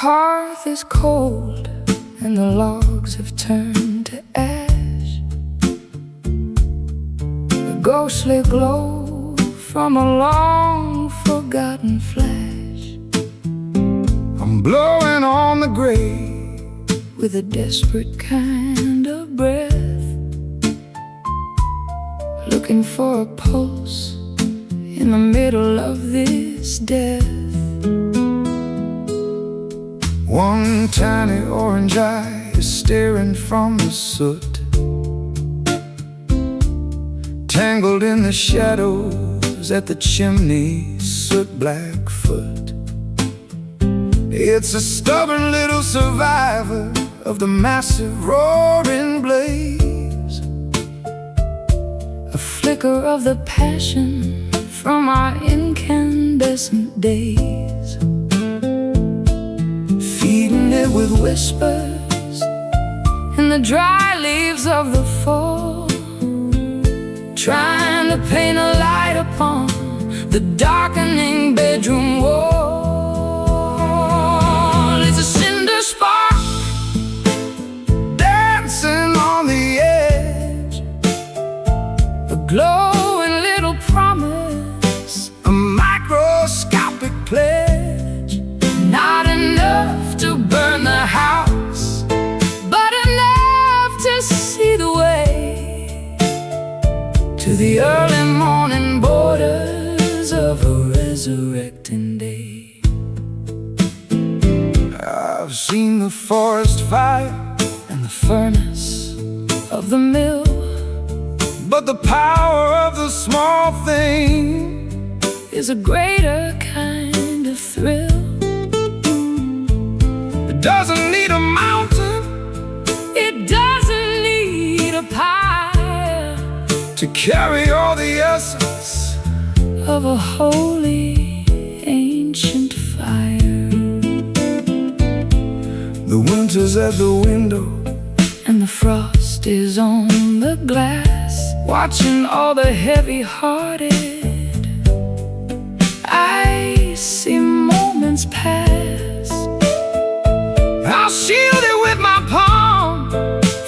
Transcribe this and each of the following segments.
hearth is cold and the logs have turned to ash. A ghostly glow from a long forgotten flash. I'm blowing on the grave with a desperate kind of breath, looking for a pulse in the middle of this death. One tiny orange eye is staring from the soot, tangled in the shadows at the chimney's soot-black foot. It's a stubborn little survivor of the massive roaring blaze, a flicker of the passion from our incandescent days, feeding it with whispers in the dry leaves of the fall, trying to paint a light upon the darkening bedroom wall. It's a cinder spark dancing on the edge, a glowing little promise, a microscopic pledge. Not enough to burn the house, but enough to see the way to the early morning borders of a resurrecting day. I've seen the forest fire and the furnace of the mill, but the power of the small thing is a greater kind of thrill. It doesn't need a mountain, it doesn't need a pile to carry all the essence of a holy ancient fire. The winter's at the window and the frost is on the glass, watching all the heavy-hearted icy moments pass. I'll shield it with my palm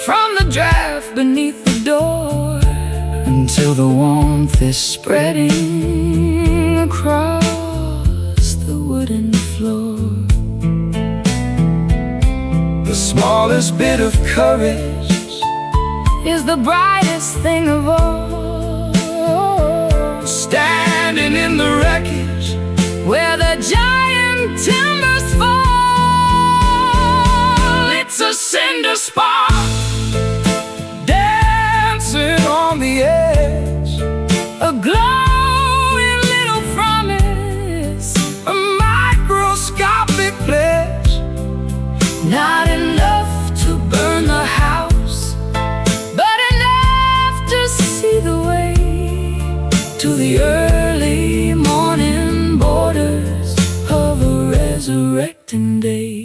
from the draft beneath the door, until the warmth is spreading across the wooden floor. The smallest bit of courage is the brightest thing of all, standing in the wreckage where the giant timbers fall. It's a cinder spark dancing on the edge, a glowing little promise, a microscopic pledge. Not enough to burn the house, but enough to see the way to the early morning borders of a resurrecting day.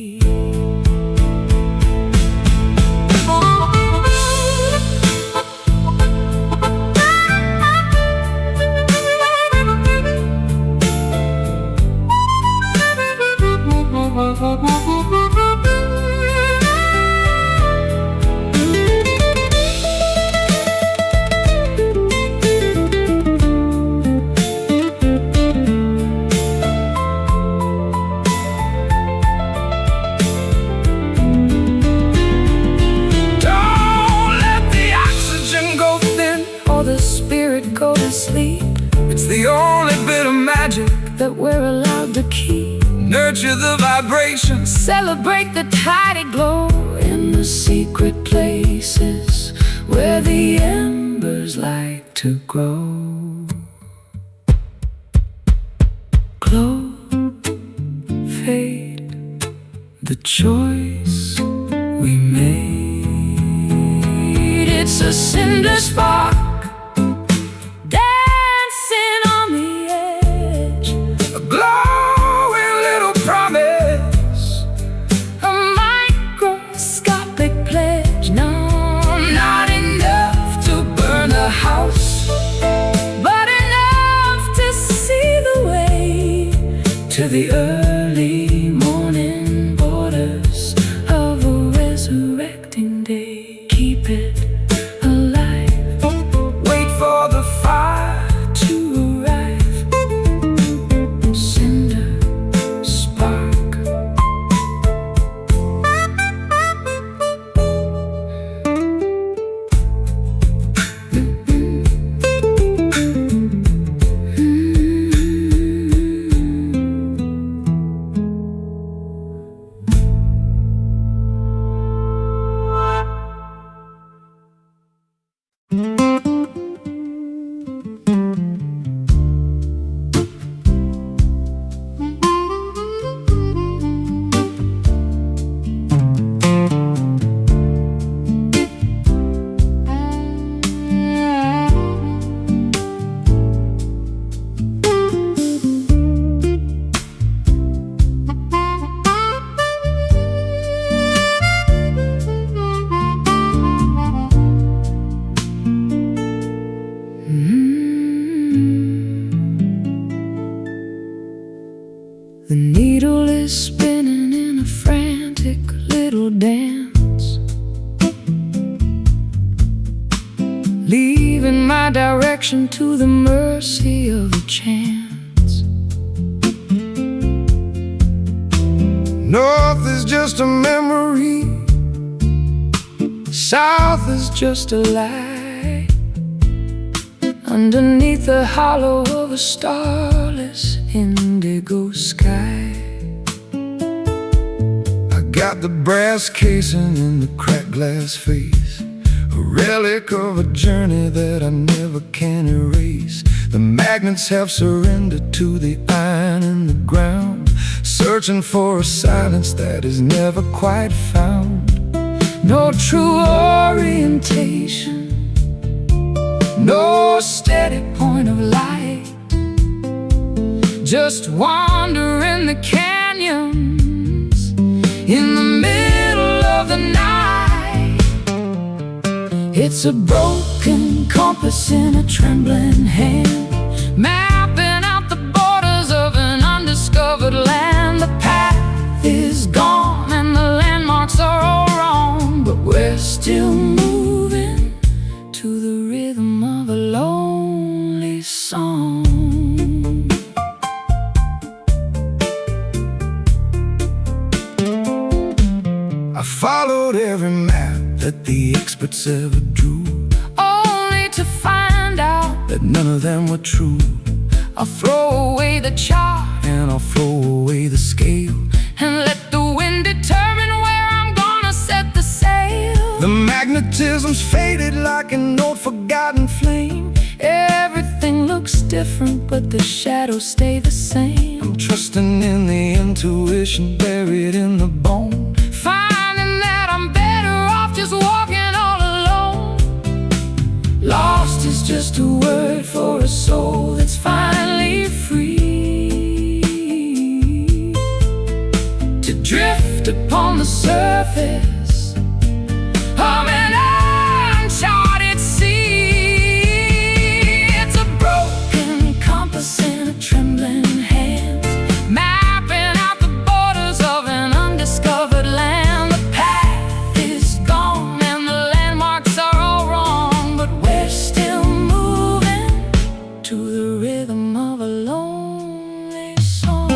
Go to sleep. It's the only bit of magic that we're allowed to keep. Nurture the vibrations, celebrate the tidy glow in the secret places where the embers like to grow. Glow, fade, the choice we made. It's a cinder spark dancing on the edge, a glowing little promise, a microscopic pledge. No, not enough to burn the house, but enough to see the way to the early morning boy. The needle is spinning in a frantic little dance, leaving my direction to the mercy of a chance. North is just a memory, south is just a lie, underneath the hollow of a starless indigo sky. I got the brass casing in the cracked glass face, a relic of a journey that I never can erase. The magnets have surrendered to the iron in the ground, searching for a silence that is never quite found. No true orientation, no steady point of light, just wandering the canyons in the middle of the night. It's a broken compass in a trembling hand, mapping out the borders of an undiscovered land. The path is gone and the landmarks are all wrong, but we're still moving to the rhythm of a lonely song. I followed every map that the experts ever drew, only to find out that none of them were true. I'll throw away the chart and I'll throw away the scale, and let the wind determine where I'm gonna set the sail. The magnetism's faded like an old forgotten flame. Everything looks different, but the shadows stay the same. I'm trusting in the intuition buried in the bone, finding that I'm better off just walking all alone. Lost is just a word for a soul that's finally free to drift upon the surface of an uncharted sea. It's a broken compass in a trembling hand, mapping out the borders of an undiscovered land. The path is gone and the landmarks are all wrong, but we're still moving to the rhythm of a lonely song.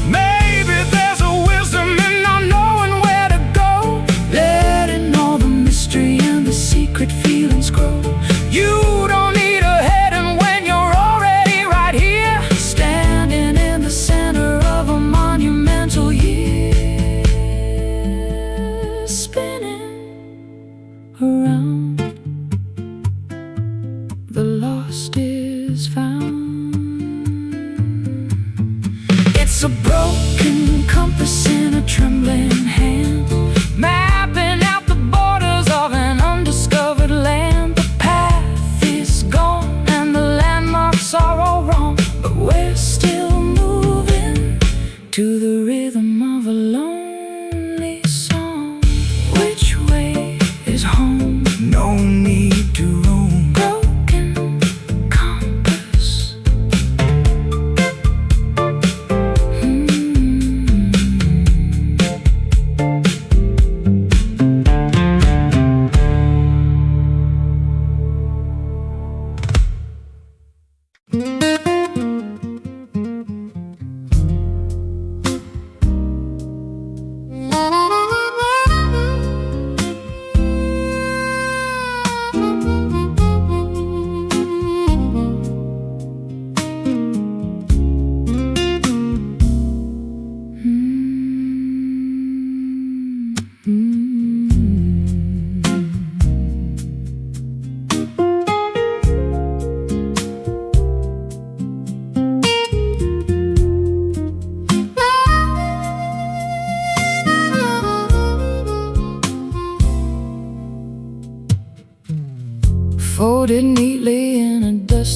Maybe there's a wisdom in not knowing where to go, letting all the mystery and the secret feelings grow. You don't need a heading when you're already right here, standing in the center of a monumental year, spinning around. The lost is found. It's a broken compass in a trembling hand, mapping out the borders of an undiscovered land. The path is gone and the landmarks are all wrong, but we're still moving to the rhythm of a lonely song. Which way is home? No need to roam. Broken compass.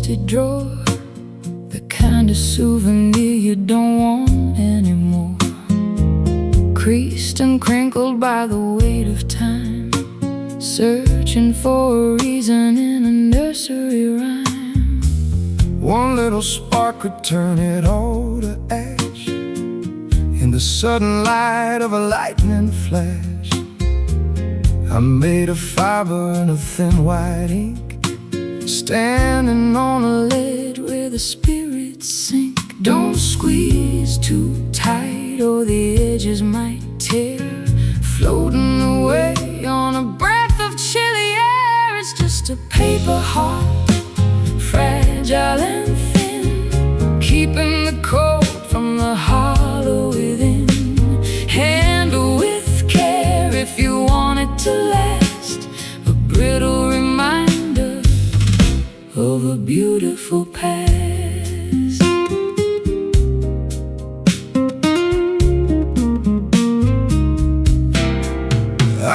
rusted drawer, the kind of souvenir you don't want anymore. Creased and crinkled by the weight of time, searching for a reason in a nursery rhyme. One little spark could turn it all to ash in the sudden light of a lightning flash. I made a fiber and a thin white ink, standing on a ledge where the spirits sink. Don't squeeze too tight or the edges might tear, floating away on a breath of chilly air. It's just a paper heart, fragile and thin, keeping the cold from the hollow within. Handle with care if you want it to last, a brittle reminder of a beautiful past.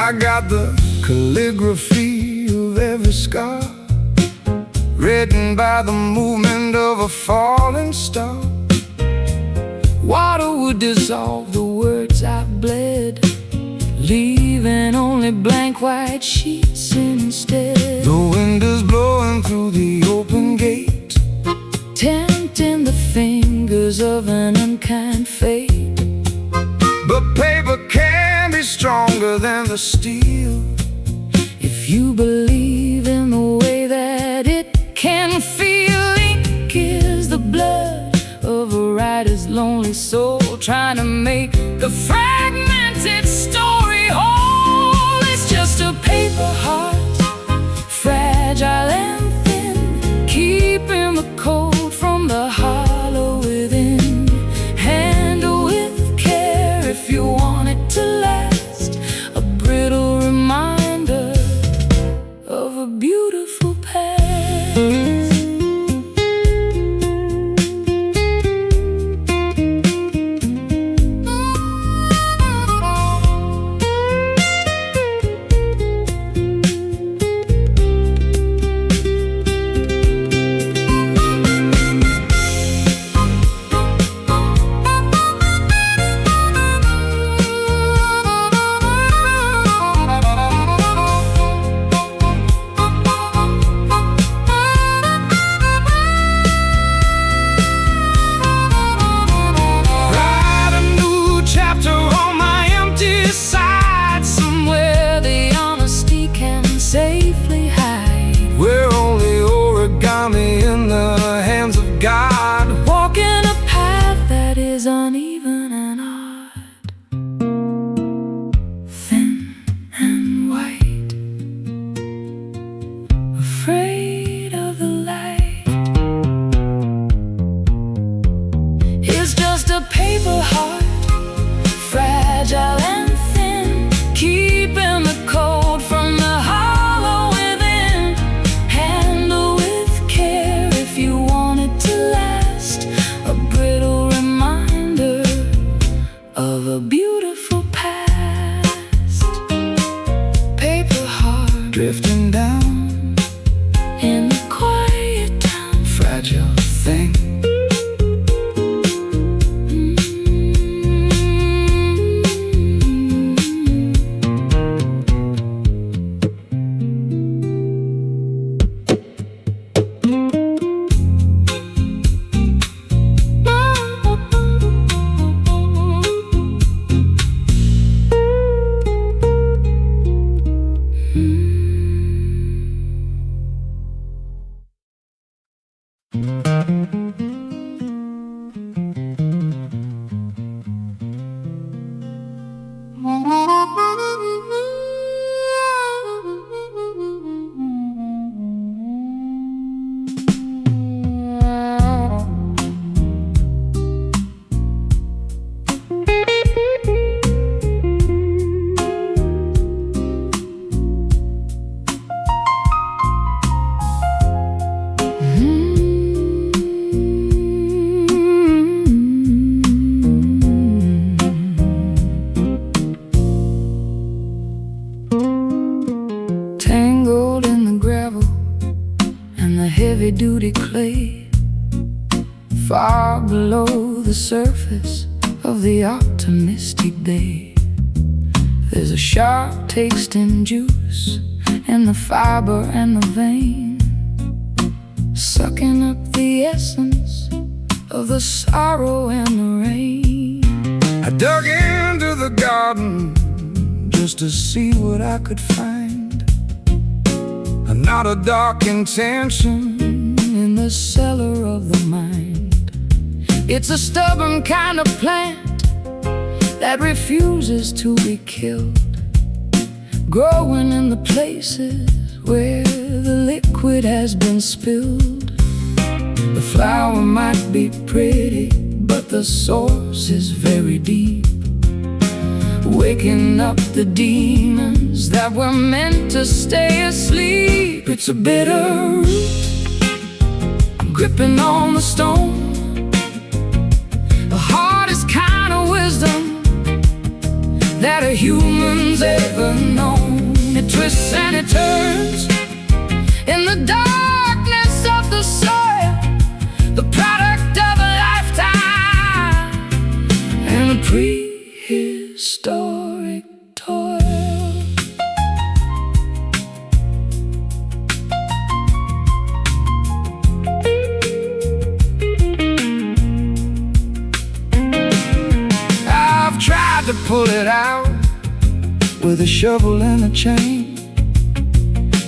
I got the calligraphy of every scar, written by the movement of a falling star. Water would dissolve the words I bled, leaving only blank white sheets instead. The wind is blowing through the open gate, tempting the fingers of an unkind fate. but paper can be stronger than the steel, if you believe in the way that it can feel. Ink is the blood of a writer's lonely soul, trying to make the fragmented story whole. It's just a paper heart, fragile and thin, keeping the cold from the hollow within. Handle with care if you want it to last, a brittle reminder of a beautiful past. Safely hide, we're only origami in the hands of God, walking a path that is uneven and odd, thin and white, afraid of the light. It's just a paper heart, fragile and thin, keeping the cold from the heart. Of a beautiful past, paper heart drifting down in the quiet town, fragile thing. far below the surface of the optimistic day. There's a sharp taste in juice, and the fiber and the vein, sucking up the essence of the sorrow and the rain. I dug into the garden just to see what I could find, and not a dark intention In the cellar of the mind, it's a stubborn kind of plant that refuses to be killed, growing in the places where the liquid has been spilled. The flower might be pretty, but the source is very deep, waking up the demons that were meant to stay asleep. It's a bitter root, gripping on the stone, the hardest kind of wisdom that a human's ever known. It twists and it turns in the darkness of the soil, the product of a lifetime and a prehistoric toil. I've tried to pull it out with a shovel and a chain,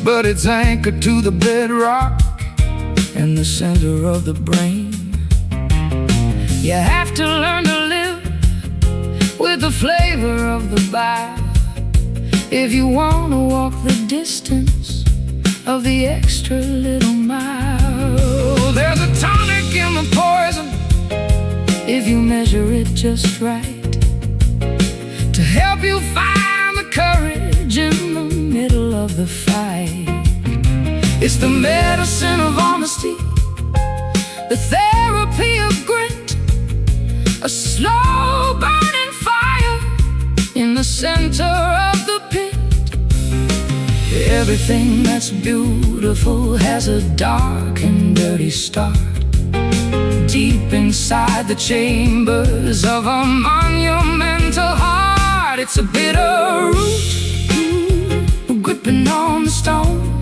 but it's anchored to the bedrock In the center of the brain. You have to learn to live with the flavor of the bite if you want to walk the distance of the extra little mile. There's a tonic in the poison If you measure it just right, to help you find the courage in the middle of the fight. It's the medicine of honesty, The therapy of grit, a slow burning fire in the center of the pit. Everything that's beautiful has a dark and dirty start, deep inside the chambers of a monumental heart. It's a bitter root, gripping on the stone,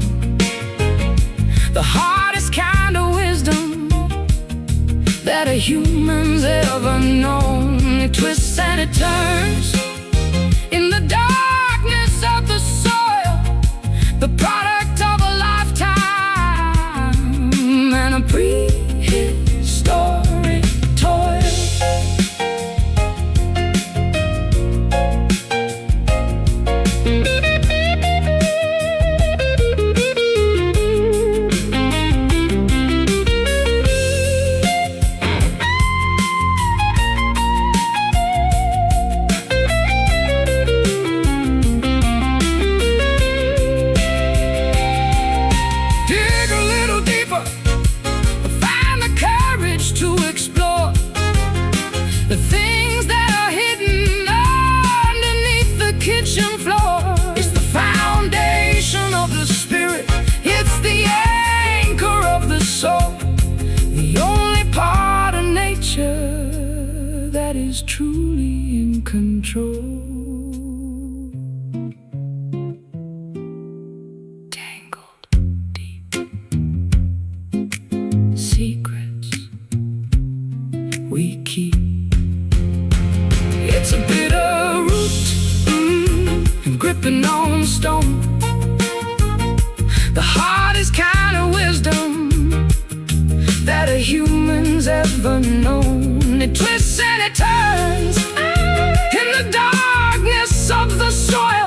the hardest kind of wisdom that a human's ever known. It twists and it turns in the darkness of the soil, the product of a lifetime and a prehistoric toil. The things that are hidden underneath the kitchen floor. It's the foundation of the spirit, it's the anchor of the soul, the only part of nature that is truly in control. Tangled deep secrets we keep. It's a bitter root, and gripping on stone, the hardest kind of wisdom that a human's ever known. It twists and it turns in the darkness of the soil,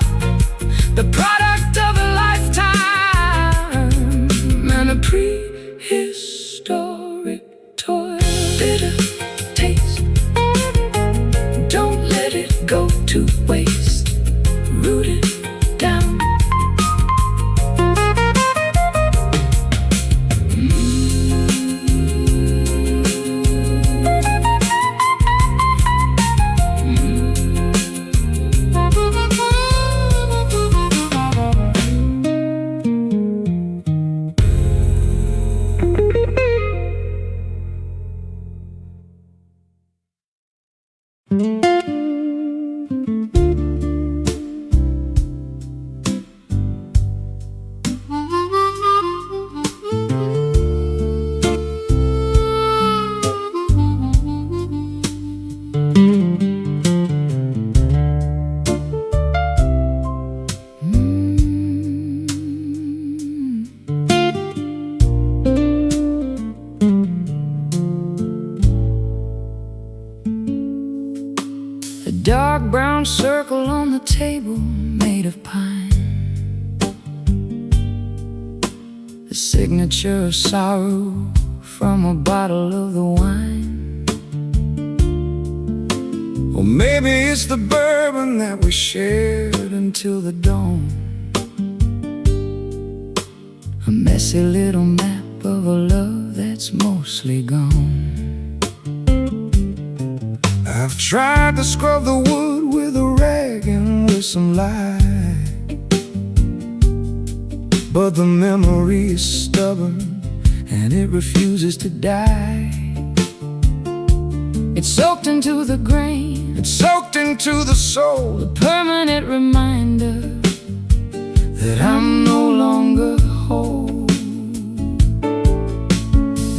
the product of a lifetime and a prehistoric toil. Bitter taste, don't let it go to waste. Root it down. A dark brown circle on the table made of pine, the signature of sorrow from a bottle of the wine. Or maybe it's the bourbon that we shared until the dawn. A messy little map of a love that's mostly gone. I've tried to scrub the wood with a rag and with some light, but the memory is stubborn and it refuses to die. It's soaked into the grain, It's soaked into the soul, a permanent reminder that I'm no longer whole.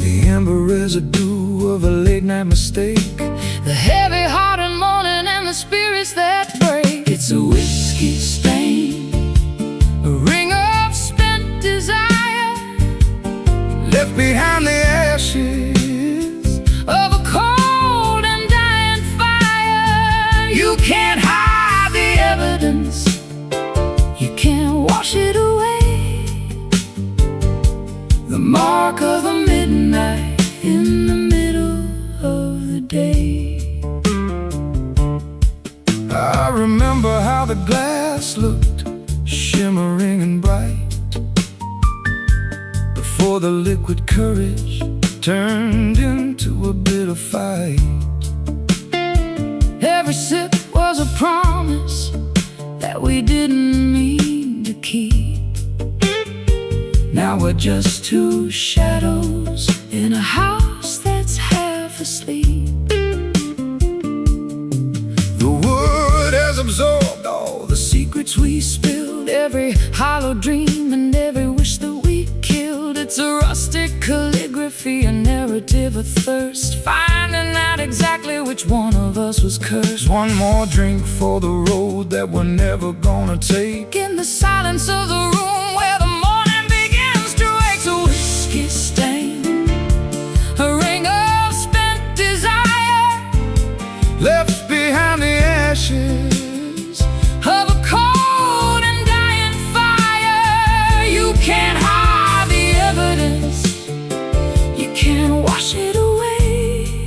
The amber residue of a late night mistake, the heavy-hearted morning and the spirits that break. it's a whiskey stain, A ring of spent desire left behind the ashes of a cold and dying fire. You can't hide the Evidence, you can't wash it away. the mark of The midnight in the middle of the day. I remember how the glass looked, shimmering and bright, before the liquid courage turned into a bitter fight. Every sip was a promise that we didn't mean to keep. Now we're just two Shadows in a house that's half asleep. The wood has absorbed all the secrets we spilled, Every hollow dream and every wish that we killed. It's a rustic calligraphy, a narrative of thirst, finding out exactly which one of us was cursed. one more drink for the road that we're never gonna take. In the silence of the room where the morning begins to wake, a whiskey stain, a ring of spent desire Left behind the ashes of a cold and dying fire. You can't hide the evidence, you can't wash it away.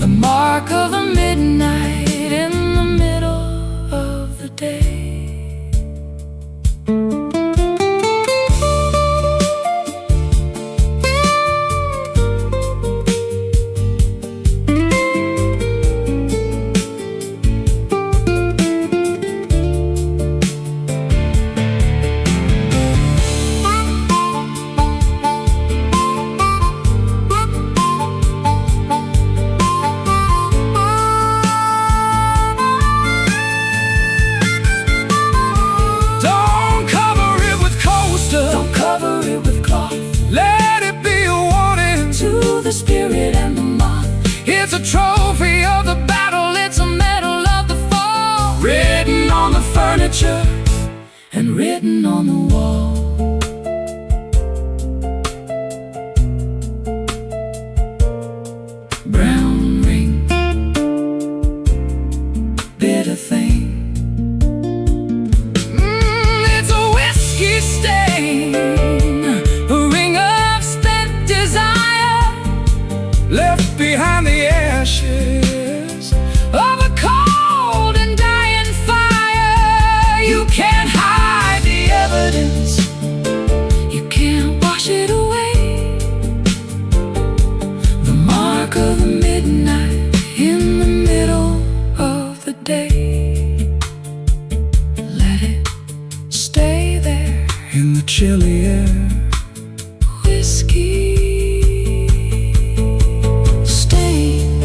The mark of the midnight in the middle of the day. Don't cover it with coaster, Don't cover it with cloth. let it be a warning. To the spirit and the moth, It's a trophy of the battle, it's a medal of the fall, written on the furniture. and written on the wall. Brown ring, bitter thing. It's a whiskey stain, A ring of spent desire left behind the ashes of a cold and dying fire. You can't hide the evidence, you can't wash it away. The mark of the midnight in the middle of the day. Let it stay there, in the chilly air. whiskey stain.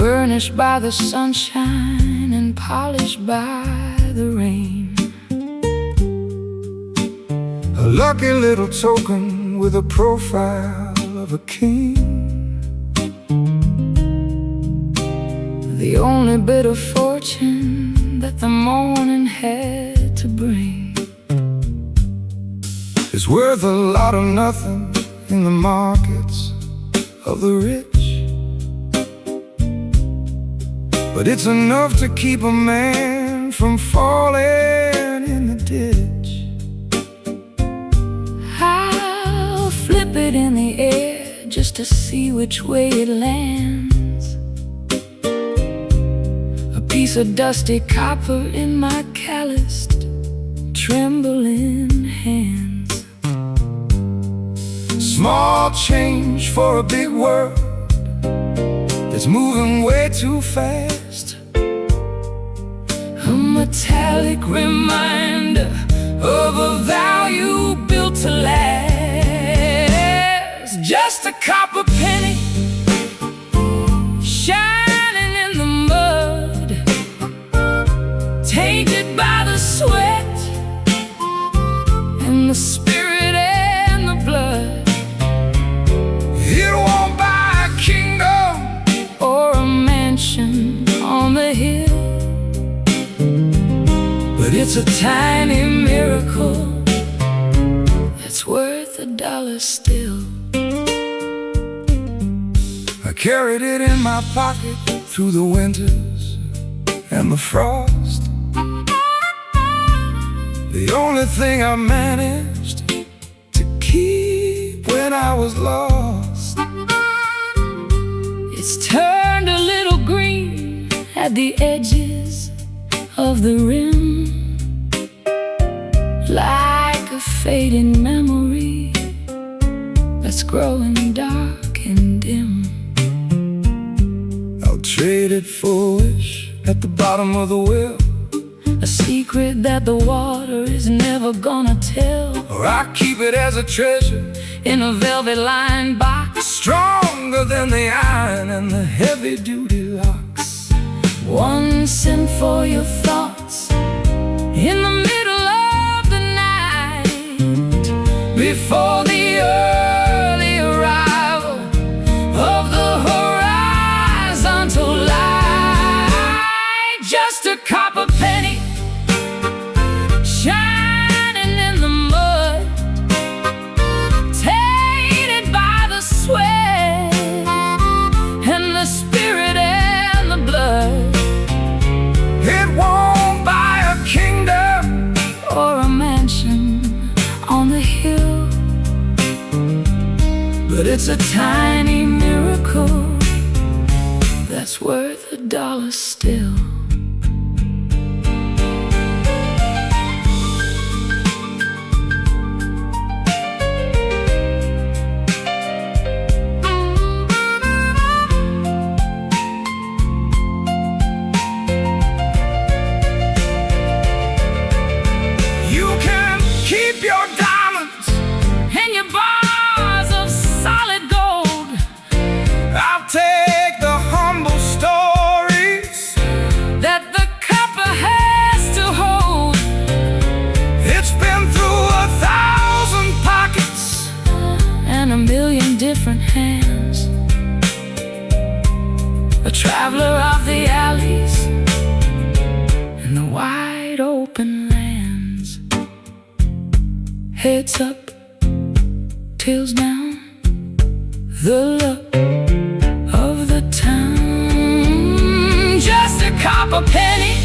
burnished by the sunshine and polished by the rain. A lucky little token with a profile of a king. The only bit of fortune that the morning had to bring is worth a lot of nothing in the markets of the rich, but it's enough to keep a man from falling in the ditch. I'll flip it in the air just to see which way it lands. A piece of dusty copper in my calloused, trembling hands. Small change for a big world that's moving way too fast. A metallic reminder of a value built to last. Just a copper penny shining in the mud, tainted by the sweat and the spirit and the blood. It won't buy a kingdom or a mansion on the hill, but it's a tiny miracle that's worth $1 still. I carried it in my pocket through the winters and the frost. The only thing I managed to keep when I was lost. It's turned a little green at the edges of the rim, like a fading memory that's growing dark and dim. I'll trade it for a wish at the bottom of the well, a secret that the water is never gonna tell. or I keep it as a treasure In a velvet-lined box, stronger than the iron and the heavy-duty locks. 1 cent for your thoughts in the middle of the night, before the early arrival of the horizontal light. Just a copper penny shining in the mud, tainted by the sweat and the spirit and the blood. It won't buy a kingdom or a mansion on the hill, but it's a tiny miracle that's worth $1 still. you can keep your diamonds. And your bars of solid gold, I'll take the humble stories that the copper has to hold. it's been through 1,000 pockets. And a million different hands, a traveler of the alleys and the wide open lands. Heads up, tails down, the luck of the town. Just a copper penny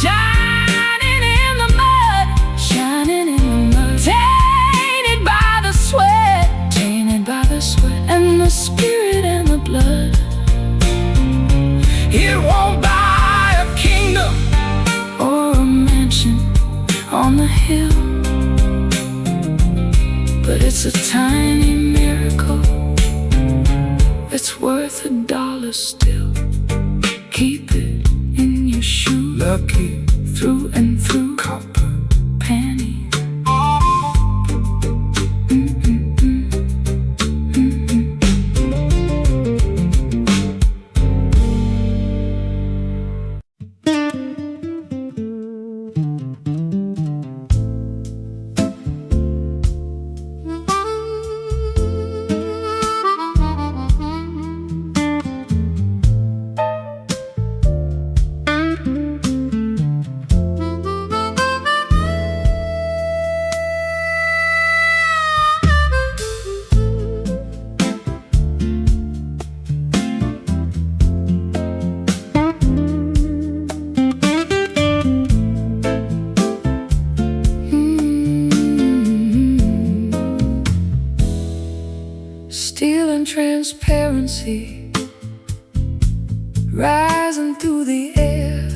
shining in the mud, shining in the mud, tainted by the sweat, tainted by the sweat and the spirit and the blood. It won't buy a kingdom Or a mansion on the hill, but it's a tiny miracle that's worth $1 still. Keep it in your shoe, lucky through and through, copper penny. steel and transparency rising through the air,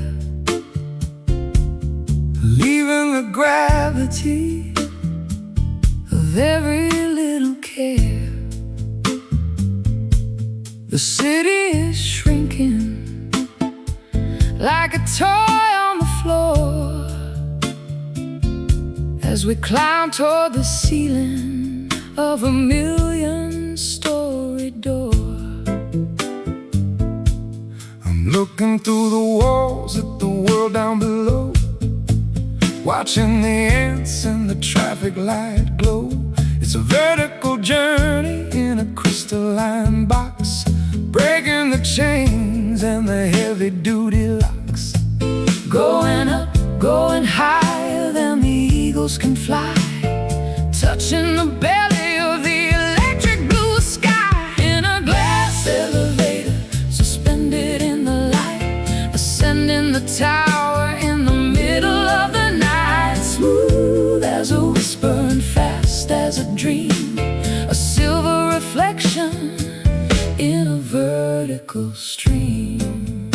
leaving the gravity of every little care. The city is shrinking like a toy on the floor as we climb toward the ceiling of a million-story door. I'm looking through the walls at the world down below, watching the ants and the traffic light glow. It's a vertical journey in a crystalline box, breaking the chains and the heavy-duty locks. Going up, going higher than the eagles can fly, touching the belly of the electric blue sky. In a glass elevator, suspended in the light, ascending the tower in the middle of the night. Smooth as a whisper and fast as a dream, a silver reflection in a vertical stream.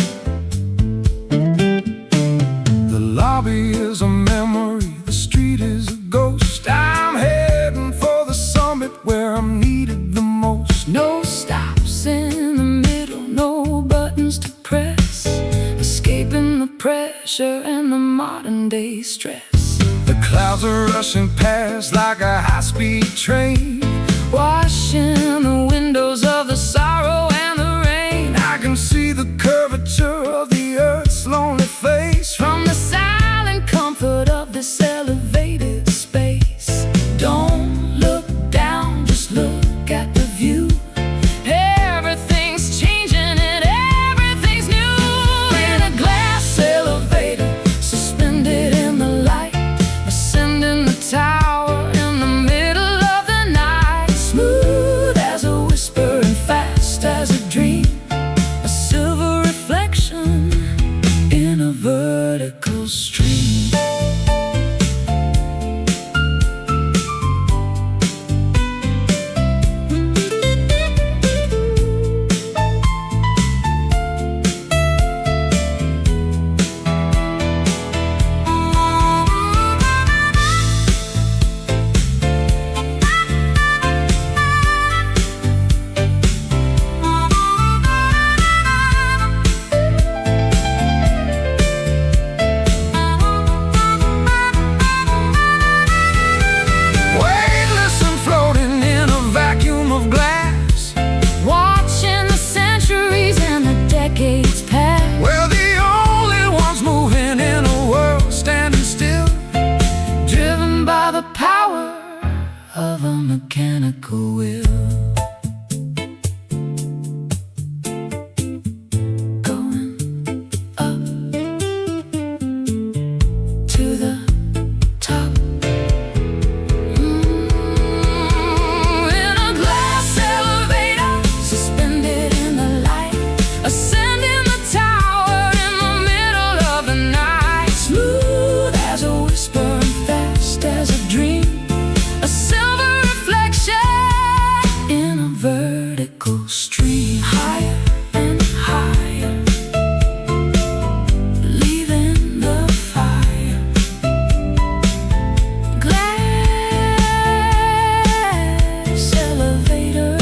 The lobby is a memory, the street is a ghost. I'm heading for the summit where I'm needed the most. No stops in the middle, no buttons to press, escaping the pressure and the modern day stress. The clouds are rushing past like a high-speed train, washing the windows of the sorrow and the rain. I can see the curvature of the earth's lonely face from the silent comfort of this elevated space. Don't look down, just look at the view. Everything's changing and everything's new. In a glass elevator, suspended in the light, ascending the tower in the middle of the night. Smooth as a whisper and fast as a dream, a silver reflection in a vertical stream. Of a mechanical will, going up to the top. In a glass elevator, suspended in the light, ascending the tower in the middle of the night. Smooth as a whisper and fast as a dream, a silver reflection in a vertical stream. Higher and higher, leaving the fire. Glass elevator.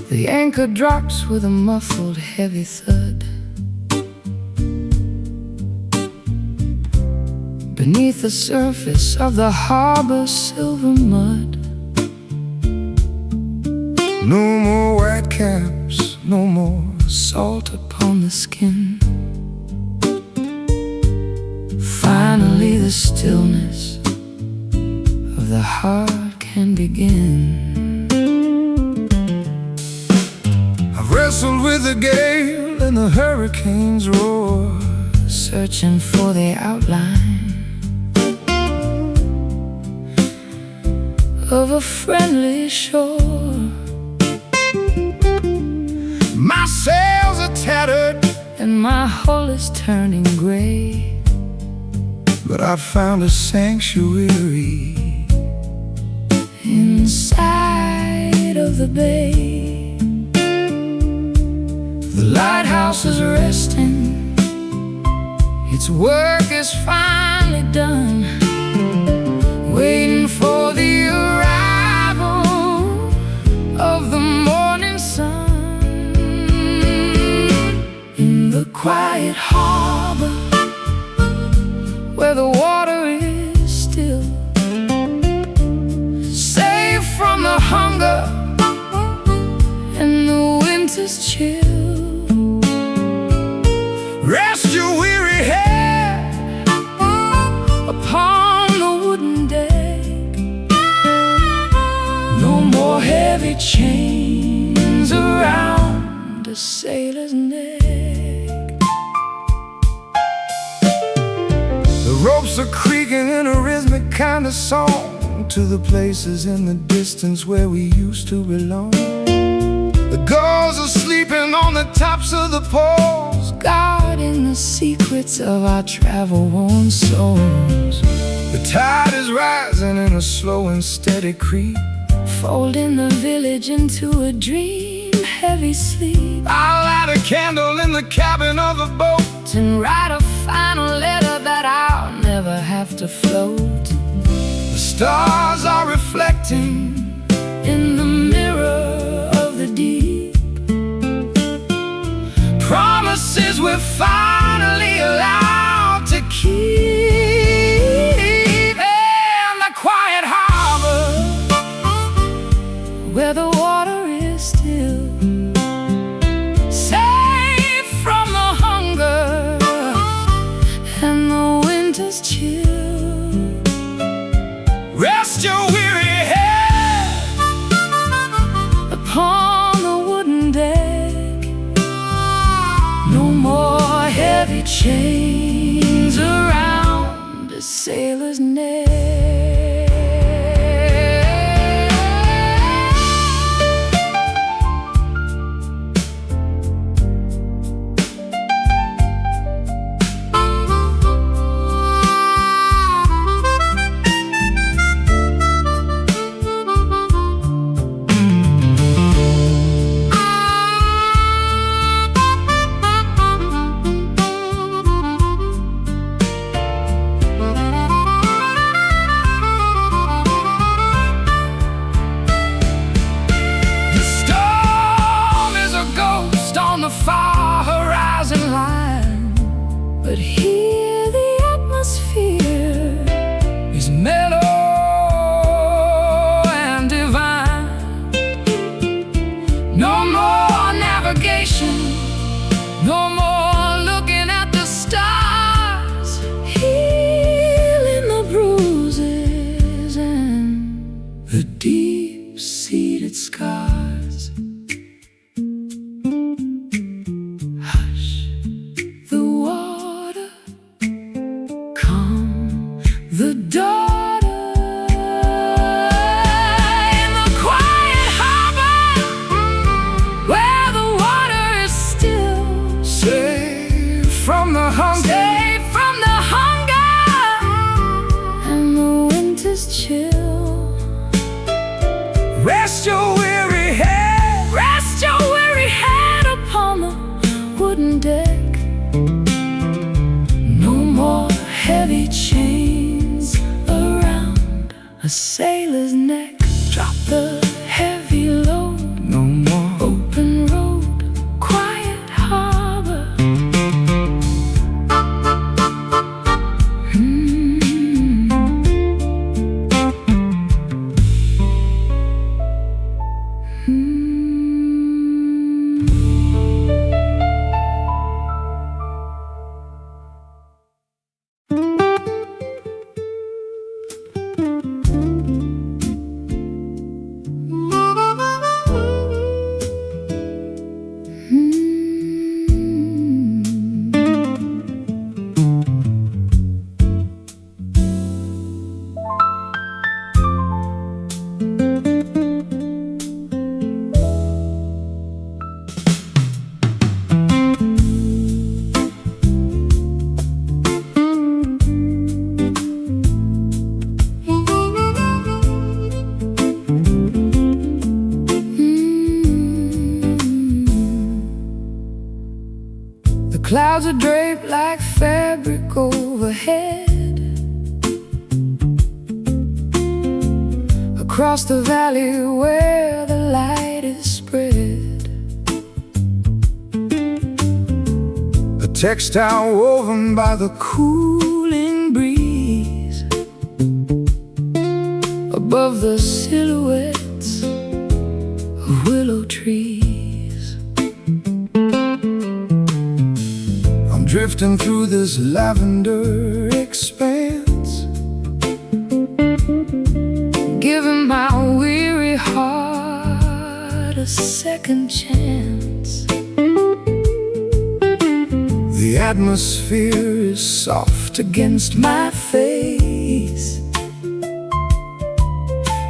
The anchor drops with a muffled, heavy thud. Beneath the surface of the harbor's silver mud, No more white caps, no more salt upon the skin. Finally the stillness of the heart can begin. I've wrestled with the gale and the hurricane's roar, searching for the outline of a friendly shore. My sails are tattered and my hull is turning gray, but I found a sanctuary inside of the bay. The lighthouse is resting, its work is finally done, waiting for the arrival of the morning sun. In the quiet harbor where the water is still, safe from the hunger and the winter's chill. Rest your weary head upon the wooden deck. No more heavy chains around a sailor's neck. The ropes are creaking in a rhythmic kind of song to the places in the distance where we used to belong. The gulls are sleeping on the tops of the poles, guarding the secrets of our travel-worn souls. the tide is rising in a slow and steady creep, folding the village into a dream, heavy sleep. I'll light a candle in the cabin of a boat and write a final letter that I'll never have to float. The stars are reflecting in the mirror of the deep, promises we're finally allowed to keep. In the quiet harbor where the water is still, safe from the hunger and the winter's chill. Rest your weary head upon the wooden deck. No more heavy chains around a sailor's neck. Far horizon line, but here the atmosphere is mellow and divine. No more navigation, no more looking at the stars, healing the bruises and the deep-seated scars. The daughter in the quiet harbor where the water is still, safe from the hunger, safe from the hunger and the winter's chill. Rest your weary head, rest your weary head upon the wooden deck. No more heavy chains around a sailor's neck. Drop the heavy load, no more open road, quiet harbor. Mm-hmm. Clouds are draped like fabric overhead. Across the valley where the light is spread, a textile woven by the cooling breeze, above the silhouettes of willow trees. I'm drifting through this lavender expanse, giving my weary heart a second chance. The atmosphere is soft against my face,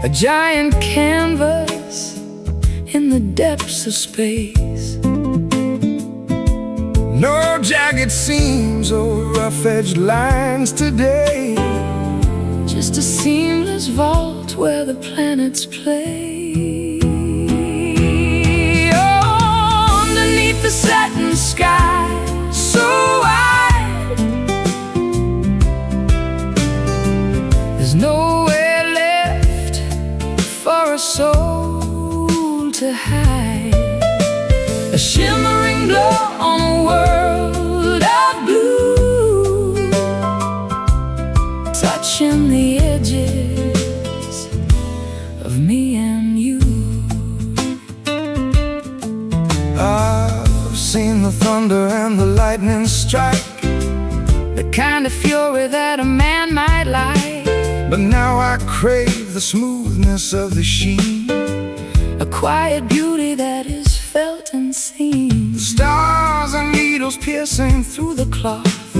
a giant canvas in the depths of space. no jagged seams or rough-edged lines today, Just a seamless vault where the planets play. Oh, underneath the satin sky so wide, there's nowhere left for a soul to hide. A shimmering glow on a world of blue, touching the edges of me and you. I've seen the thunder and the lightning strike, The kind of fury that a man might like, but now I crave the smoothness of the sheen, a quiet beauty that is felt and seen. stars and needles piercing through Through the cloth,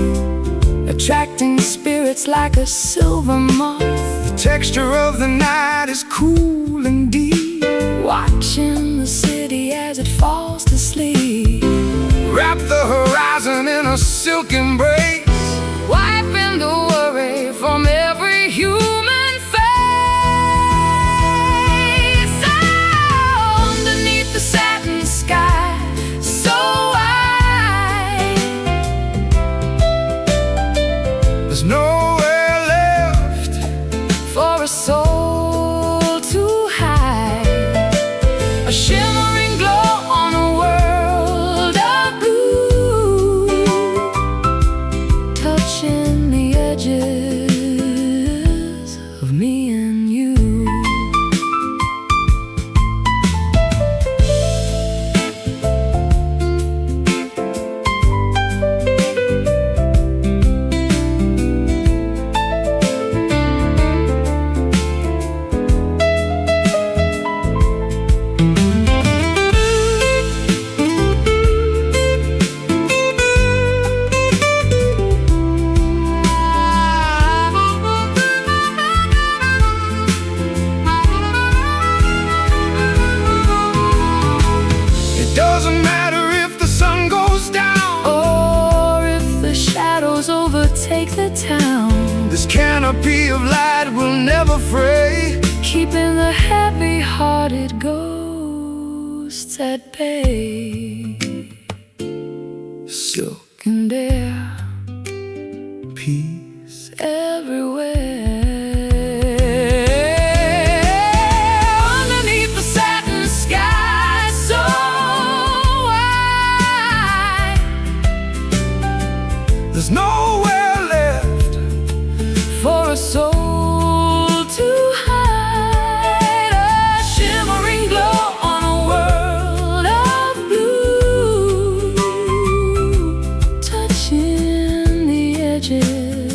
attracting spirits like a silver moth, the texture of the night is cool and deep. watching the city as it falls to sleep. Wrap the horizon in a silk embrace, Wiping the worry from every human face. Oh, underneath the satin sky so wide, there's nowhere left for a soul to hide. A shimmering glow on a world of blue, touching the edges of me and you. It doesn't matter if the sun goes down, Or if the shadows overtake the town, this canopy of light will never fray. keeping the heavy-hearted ghosts at bay. Silk And air peace, everywhere. Underneath the satin sky so wide, there's nowhere left for a soul to hide. A shimmering glow on a world of blue, touching the edges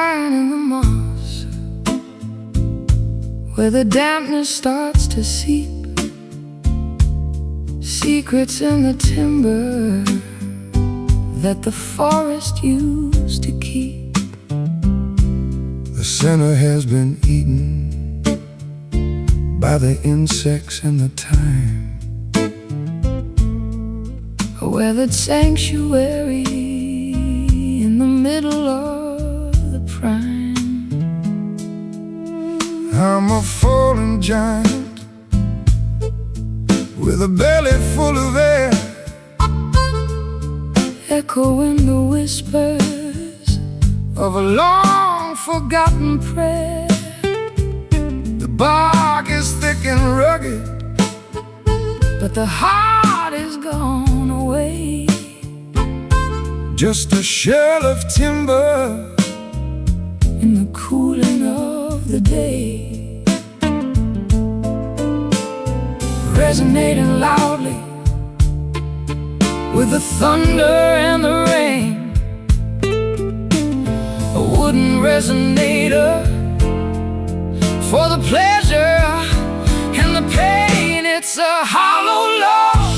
shine in the moss, where the dampness starts to seep. Secrets in the timber that the forest used to keep. The center has been eaten by the insects and the thyme. A weathered sanctuary in the middle of the prime. I'm a fallen giant with a belly full of air, echoing the whispers of a long forgotten prayer. The bark is thick and rugged, but the heart is gone away. just a shell of timber in the cooling of the day, resonating loudly with the thunder and the rain. A wooden resonator for the pleasure and the pain. It's a hollow love,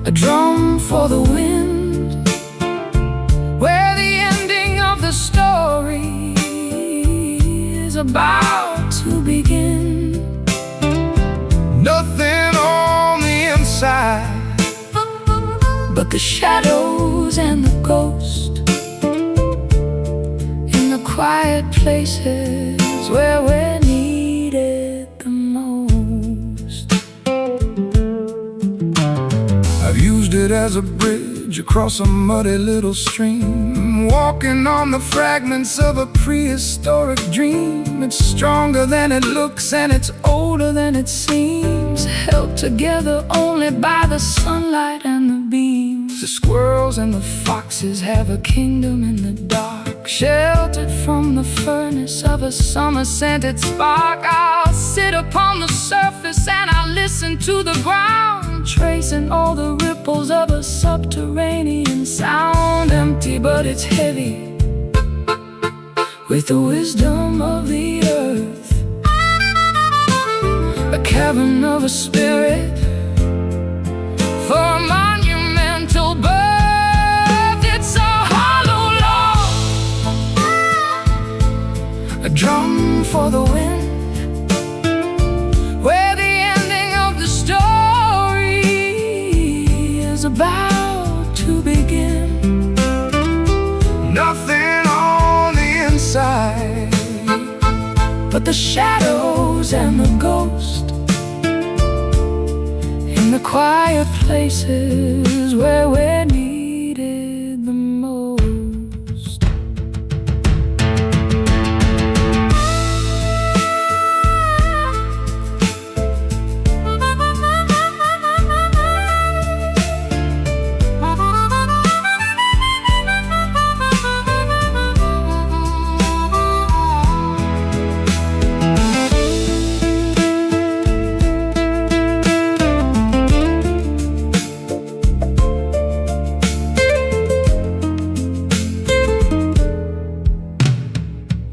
a drum for the wind, where the ending of the story is about to begin. Nothing on the inside but the shadows and the ghost in the quiet places where we're needed the most. I've used it as a bridge across a muddy little stream, walking on the fragments of a prehistoric dream. It's stronger than it looks and it's older than it seems, Held together only by the sunlight and the beams. the squirrels and the Foxes have a kingdom in the dark, sheltered from the furnace of a summer-scented spark. I'll sit upon the surface and I'll listen to the ground, tracing all the ripples of a subterranean sound. Empty, but it's heavy with the wisdom of the earth, a cavern of a spirit for a monumental birth. It's a hollow love, a drum for the wind, where the ending of the story is about to begin. nothing on the inside But the shadows and the ghost in the quiet places where we're needed the most.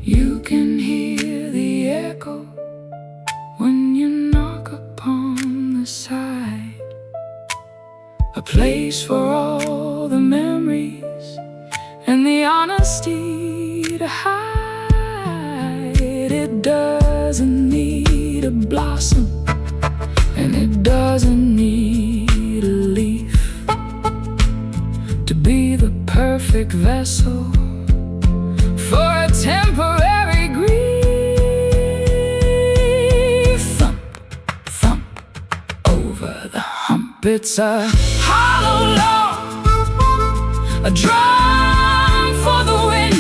You can hear the echo when you knock upon the side, a place for all the memories and the honesty to hide. It doesn't need a blossom and it doesn't need a leaf to be the perfect vessel for a temporary grief. Thump, thump over the hump. It's a hollow log, a drum for the wind,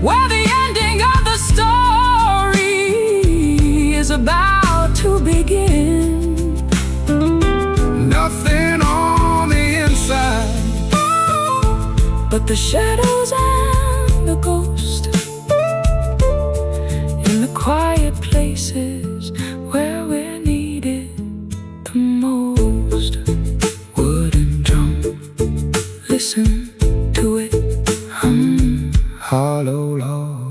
where the ending of the story is about to begin. nothing on the inside But the shadows and the ghost in the quiet places where we're needed the most. Wooden drum, listen to it hollow log.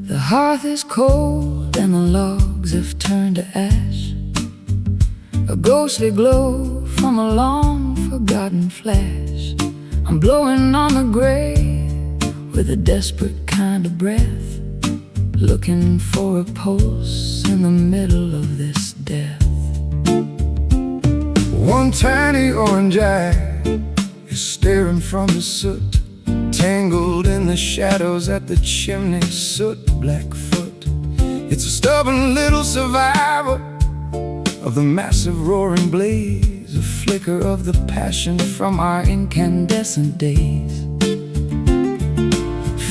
The hearth is cold and the logs have turned to ash, a ghostly glow from a long forgotten flash. I'm blowing on the grave with a desperate kind of breath, looking for a pulse in the middle of this death. One tiny orange eye is staring from the soot, tangled in the shadows at the chimney, soot Blackfoot. It's a stubborn little survivor of the massive roaring blaze, a flicker of the passion from our incandescent days.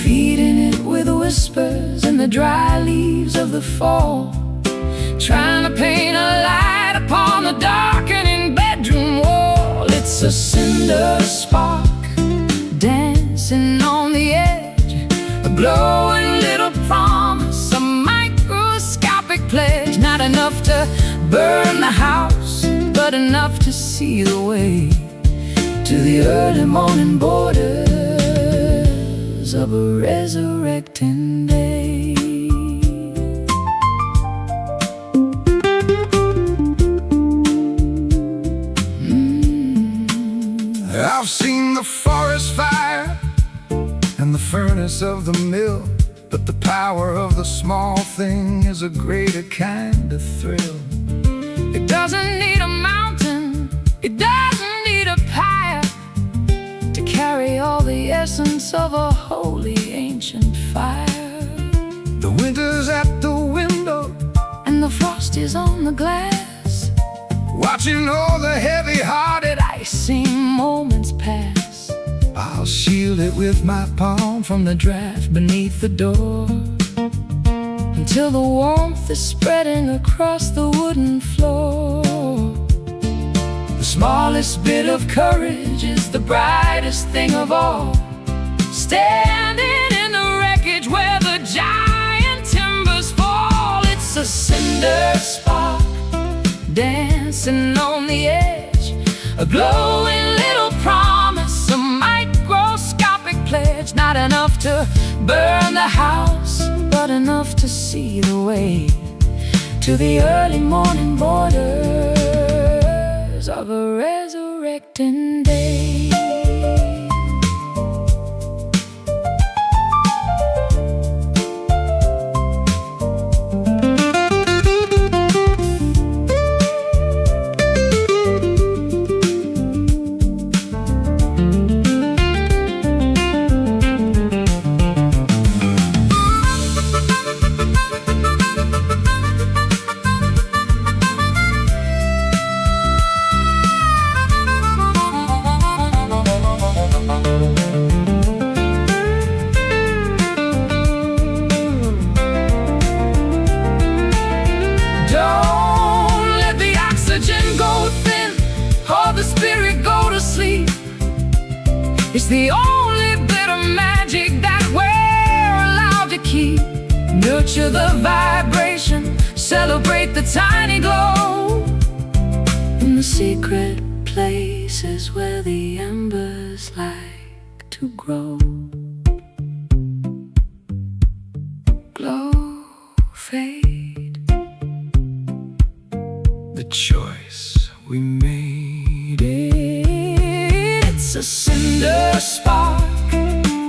Feeding it with whispers in the dry leaves of the fall, trying to paint a light upon the darkening bedroom wall. It's a cinder spark dancing on the edge, a glowing little promise, a microscopic pledge. Not enough to burn the house, but enough to see the way to the early morning borders of a resurrecting day. I've seen the forest fire and the furnace of the mill, but the power of the small thing is a greater kind of thrill. It doesn't need a mountain, it doesn't need a pyre to carry all the essence of a holy ancient fire. The winter's at the window and the frost is on the glass, watching all the heavy-hearted icing moments pass. I'll shield it with my palm from the draft beneath the door, until the warmth is spreading across the wooden floor. The smallest bit of courage is the brightest thing of all, standing in the wreckage where the giant timbers fall. It's a cinder spark dancing on the edge, a glowing little promise, a microscopic pledge. Not enough to burn the house, but enough to see the way to the early morning borders of a resurrecting day. It's the only bit of magic that we're allowed to keep. Nurture the vibration, celebrate the tiny glow in the secret places where the embers like to grow. Glow, fade, the choice we made. It's a cinder spark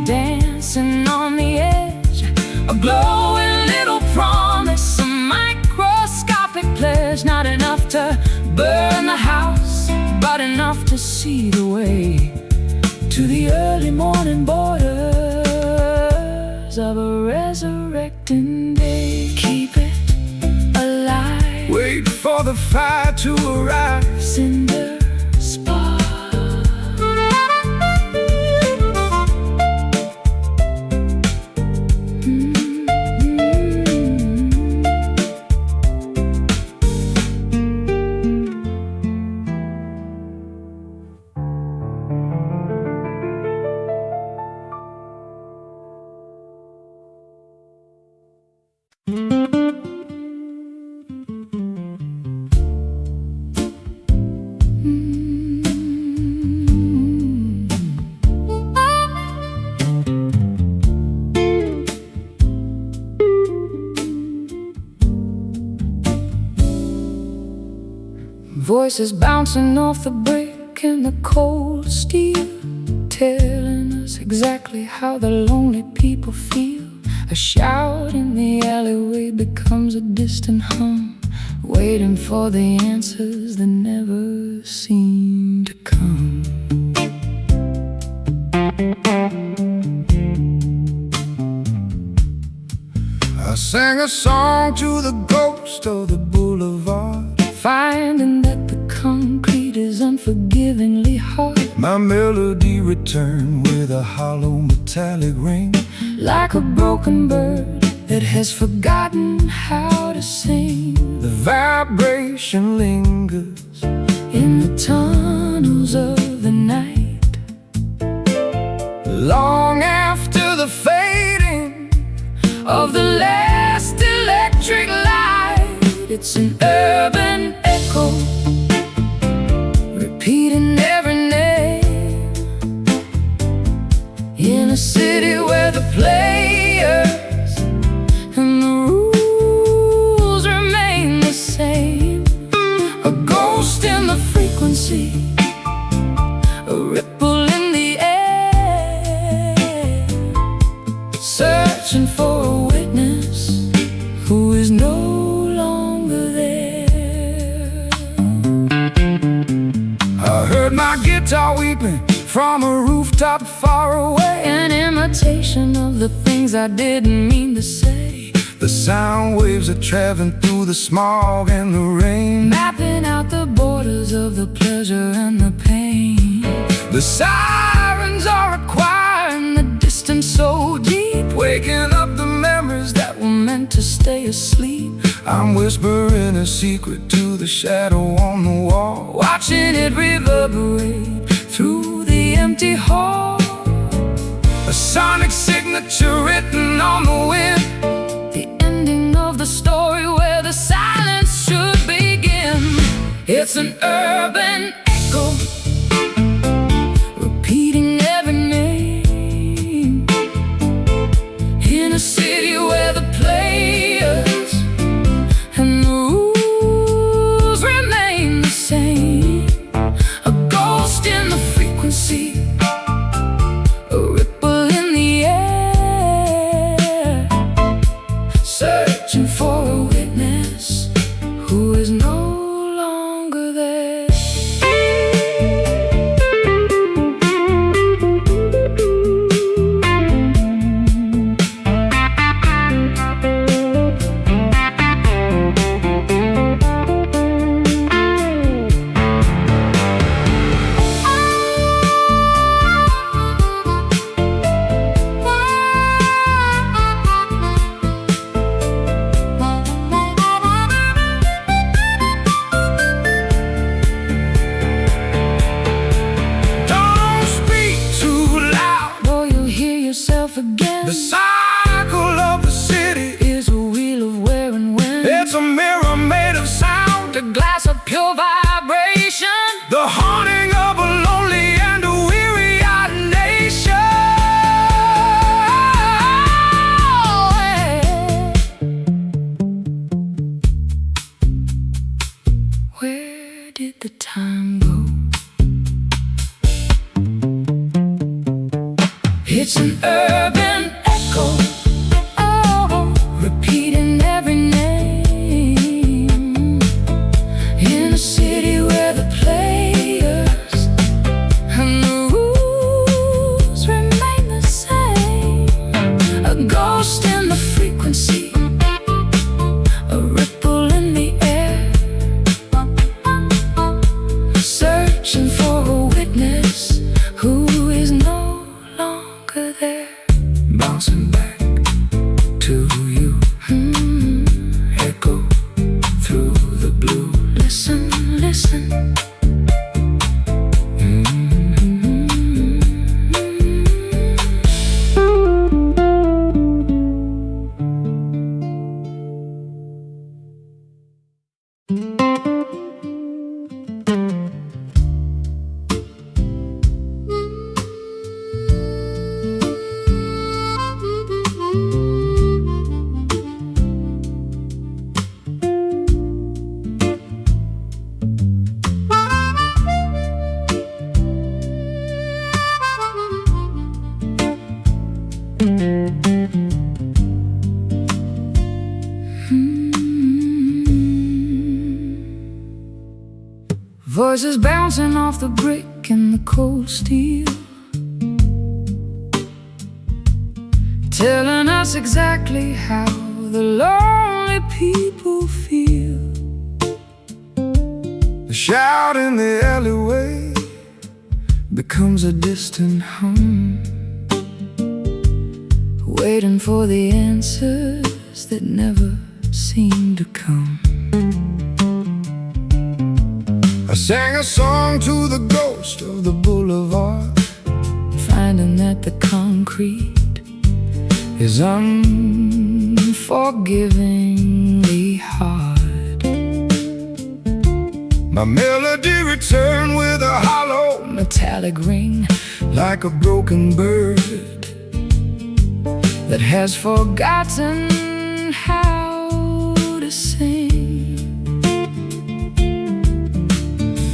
dancing on the edge, a glowing little promise, a microscopic pledge. Not enough to burn the house, but enough to see the way to the of a resurrecting day. Keep it alive, wait for the fire to arrive. cinder spark. Voices bouncing off the brick in the cold steel, telling us exactly how the lonely people feel. A shout in the alleyway becomes a distant hum, waiting for the answers that never seem to come. I sang a song to the ghost of the boulevard, finding that the concrete is unforgivingly hard. my melody returned with a hollow metallic ring, Like a broken bird that has forgotten how to sing. the vibration lingers In the tunnels of the night, long after the fading of the last electric light. It's an urban echo, repeating every name, in a city where the players and the rules remain the same. A ghost in the frequency, a ripple in the air, searching for a witness who is no longer there. I heard my guitar weeping from a rooftop far away, An imitation of the things I didn't mean to say, the sound waves are traveling through the smog and the rain, mapping out the borders of the pleasure and the pain. the sirens are acquiring the distance so deep, Waking up the memories that were meant to stay asleep. I'm whispering a secret to the shadow on the wall, Watching it reverberate through the empty hall. a sonic signature written on the wind, The ending of the story where the silence should begin. It's an urban echo, repeating every name, in a city where the players and the rules remain the same. A ghost in the frequency, a ripple in the air, searching for a witness who is no longer there. don't speak too loud. Or you'll hear yourself again. The cycle of the city, Is a wheel of wear and wind, it's a mirror made of sound, a glass of pure vibration, the haunting of a lonely and a weary-eyed nation. Where did the time go? It's an urban echo, oh, repeating every name, in a city where the players and the rules remain the same. A ghost Voices bouncing off the brick and the cold steel, telling us exactly how the lonely people feel. The shout in the alleyway becomes a distant hum, waiting for the answers that never seem to come. I sang a song to the ghost of the boulevard, finding that the concrete is unforgivingly hard. My melody returned with a hollow metallic ring, like a broken bird that has forgotten how to sing.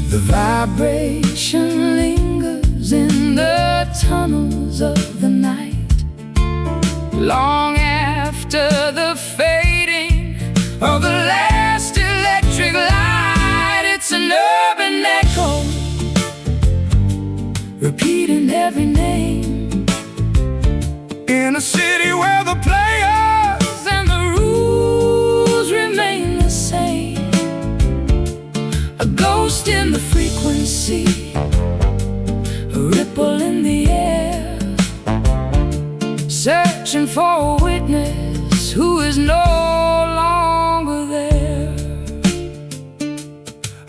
The vibration lingers in the tunnels of the night, long after the fading of the last electric light. It's an urban echo, repeating every name, in a city where the players and the rules remain the same. A ghost in the frequency, a ripple in the air, searching for a witness who is no longer there.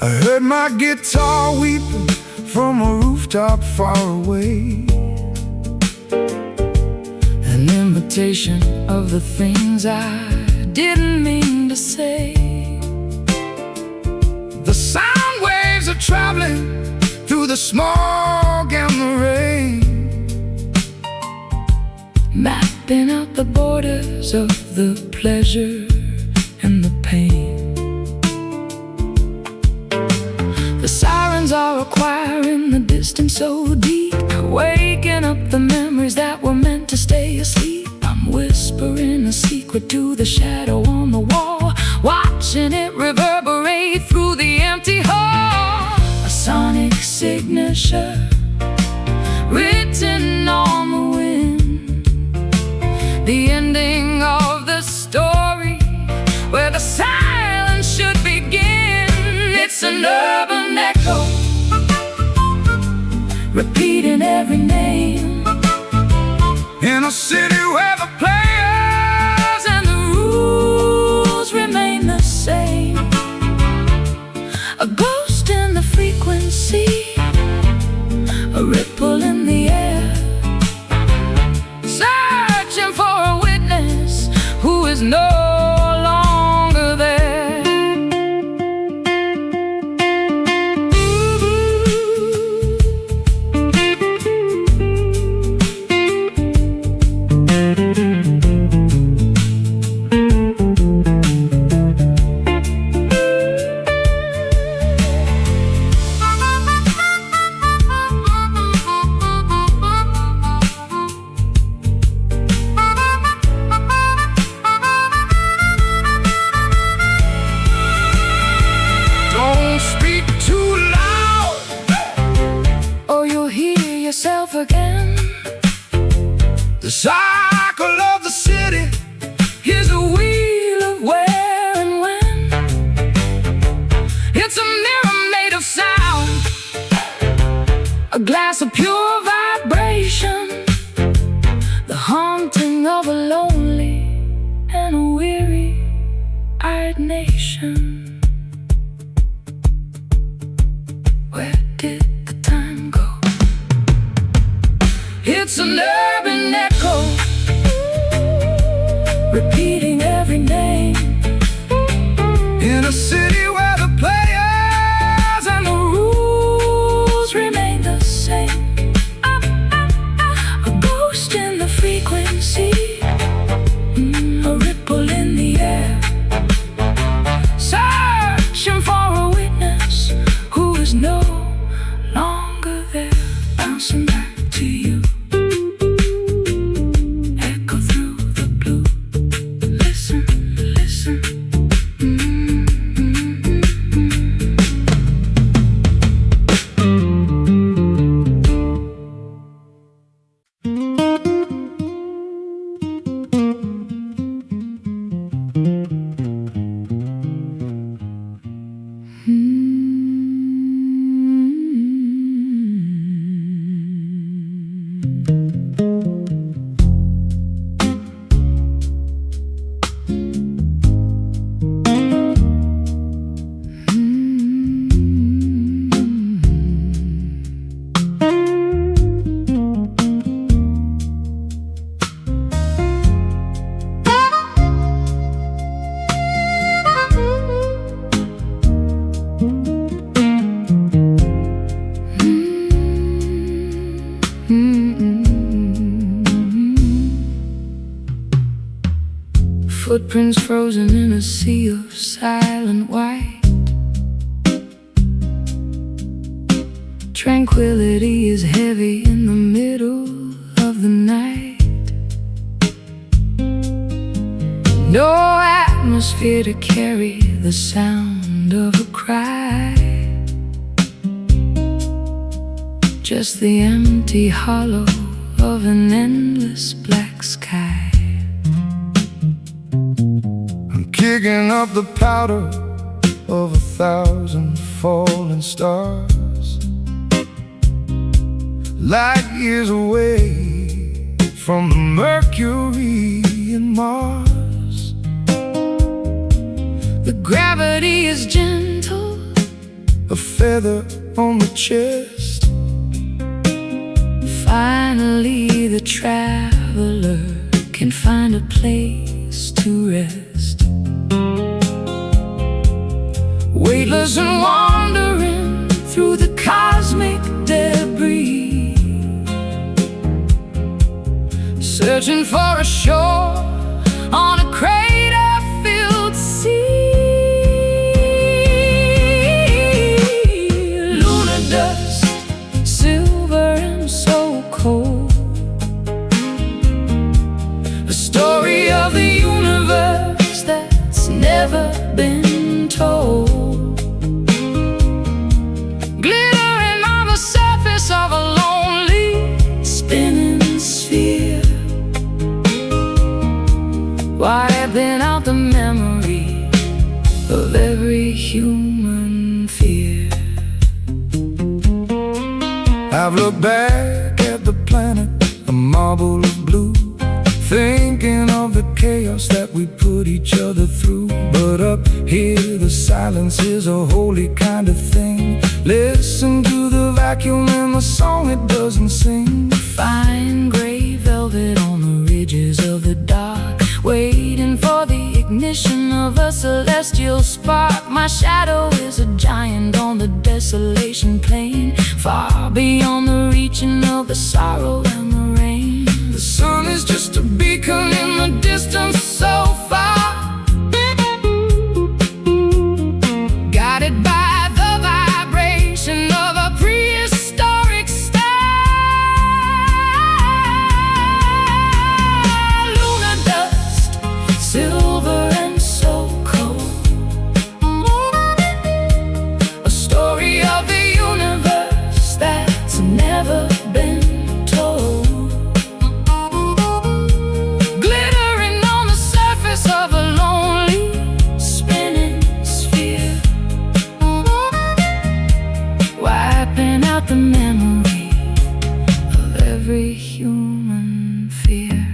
I heard my guitar weeping from a rooftop far away, an imitation of the things I didn't mean to say. The sound waves are traveling through the smog and the rain, mapping out the borders of the pleasure and the pain. The sirens are a choir in the distance so deep, waking up the memories that were meant to stay asleep. I'm whispering a secret to the shadow on the wall, watching it reverberate through the empty hall. A sonic signature written on the wind, the ending of the story where the silence should begin. It's an urban echo, repeating every name, in a city where the players and the rules remain the same. A ghost in the frequency, a ripple in the air, searching for a witness who is no longer there. Yourself again. The cycle of the city is a wheel of where and when. It's a mirror made of sound, a glass of pure vibration, the haunting of a lonely and a weary-eyed nation. Where did the time go? It's an urban echo, repeating every name, in a city where the players and the rules remain the same. A ghost in the frequency, a ripple in the air, searching for a witness who is no longer there. Bouncing back to you, echo through the blue. Listen, listen. Footprints frozen in a sea of silent white. Tranquility is heavy in the middle of the night. No atmosphere to carry the sound of a cry. Just the empty hollow of an endless black sky. Kicking up the powder of 1,000 falling stars, light years away from the Mercury and Mars. The gravity is gentle, a feather on the chest. Finally the traveler can find a place to rest. Weightless and wandering through the cosmic debris, searching for a shore on a crater-filled sea. Lunar dust, silver and so cold, a story of the universe that's never been told. Of a lonely spinning sphere, wiping out the memory of every human fear. I've looked back at the planet, a marble of blue, thinking of the chaos that we put each other through. But up here the silence is a holy kind of thing. Listen to the vacuum in the song it doesn't sing. Fine gray velvet on the ridges of the dark, waiting for the ignition of a celestial spark. My shadow is a giant on the desolation plain, far beyond the reaching of the sorrow and the rain. The sun is just a beacon in the distance so far, guided by the vibration of a prehistoric star. Lunar dust, silver and so cold, a story of the universe that's never been told. Glittering on the surface of a lonely spinning sphere, wiping out the memory of every human fear.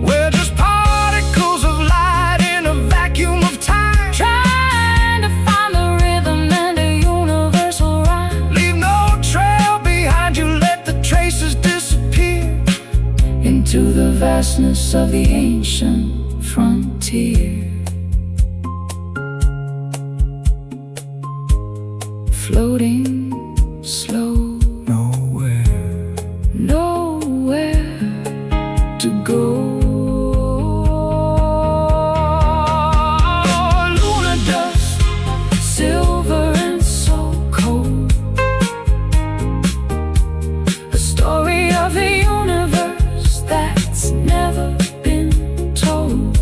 we're just particles of light in a vacuum of time, Trying to find the rhythm and a universal rhyme. leave no trail behind you, let the traces disappear Into the vastness of the ancient frontier, floating slow, nowhere nowhere to go. Lunar dust, silver and so cold, a story of the universe that's never been told.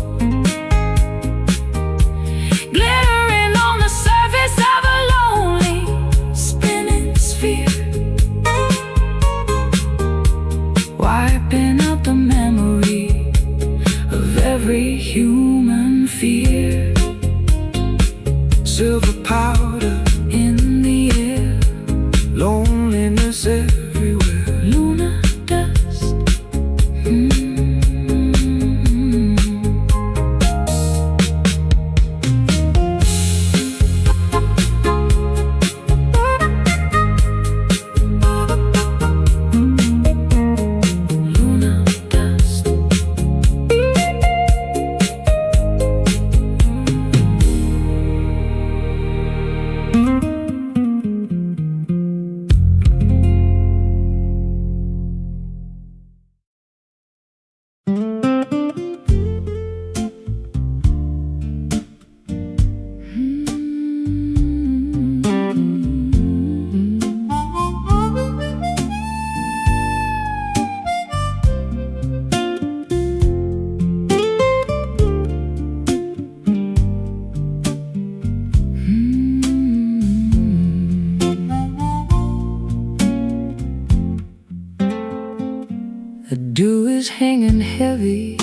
dew is hanging heavy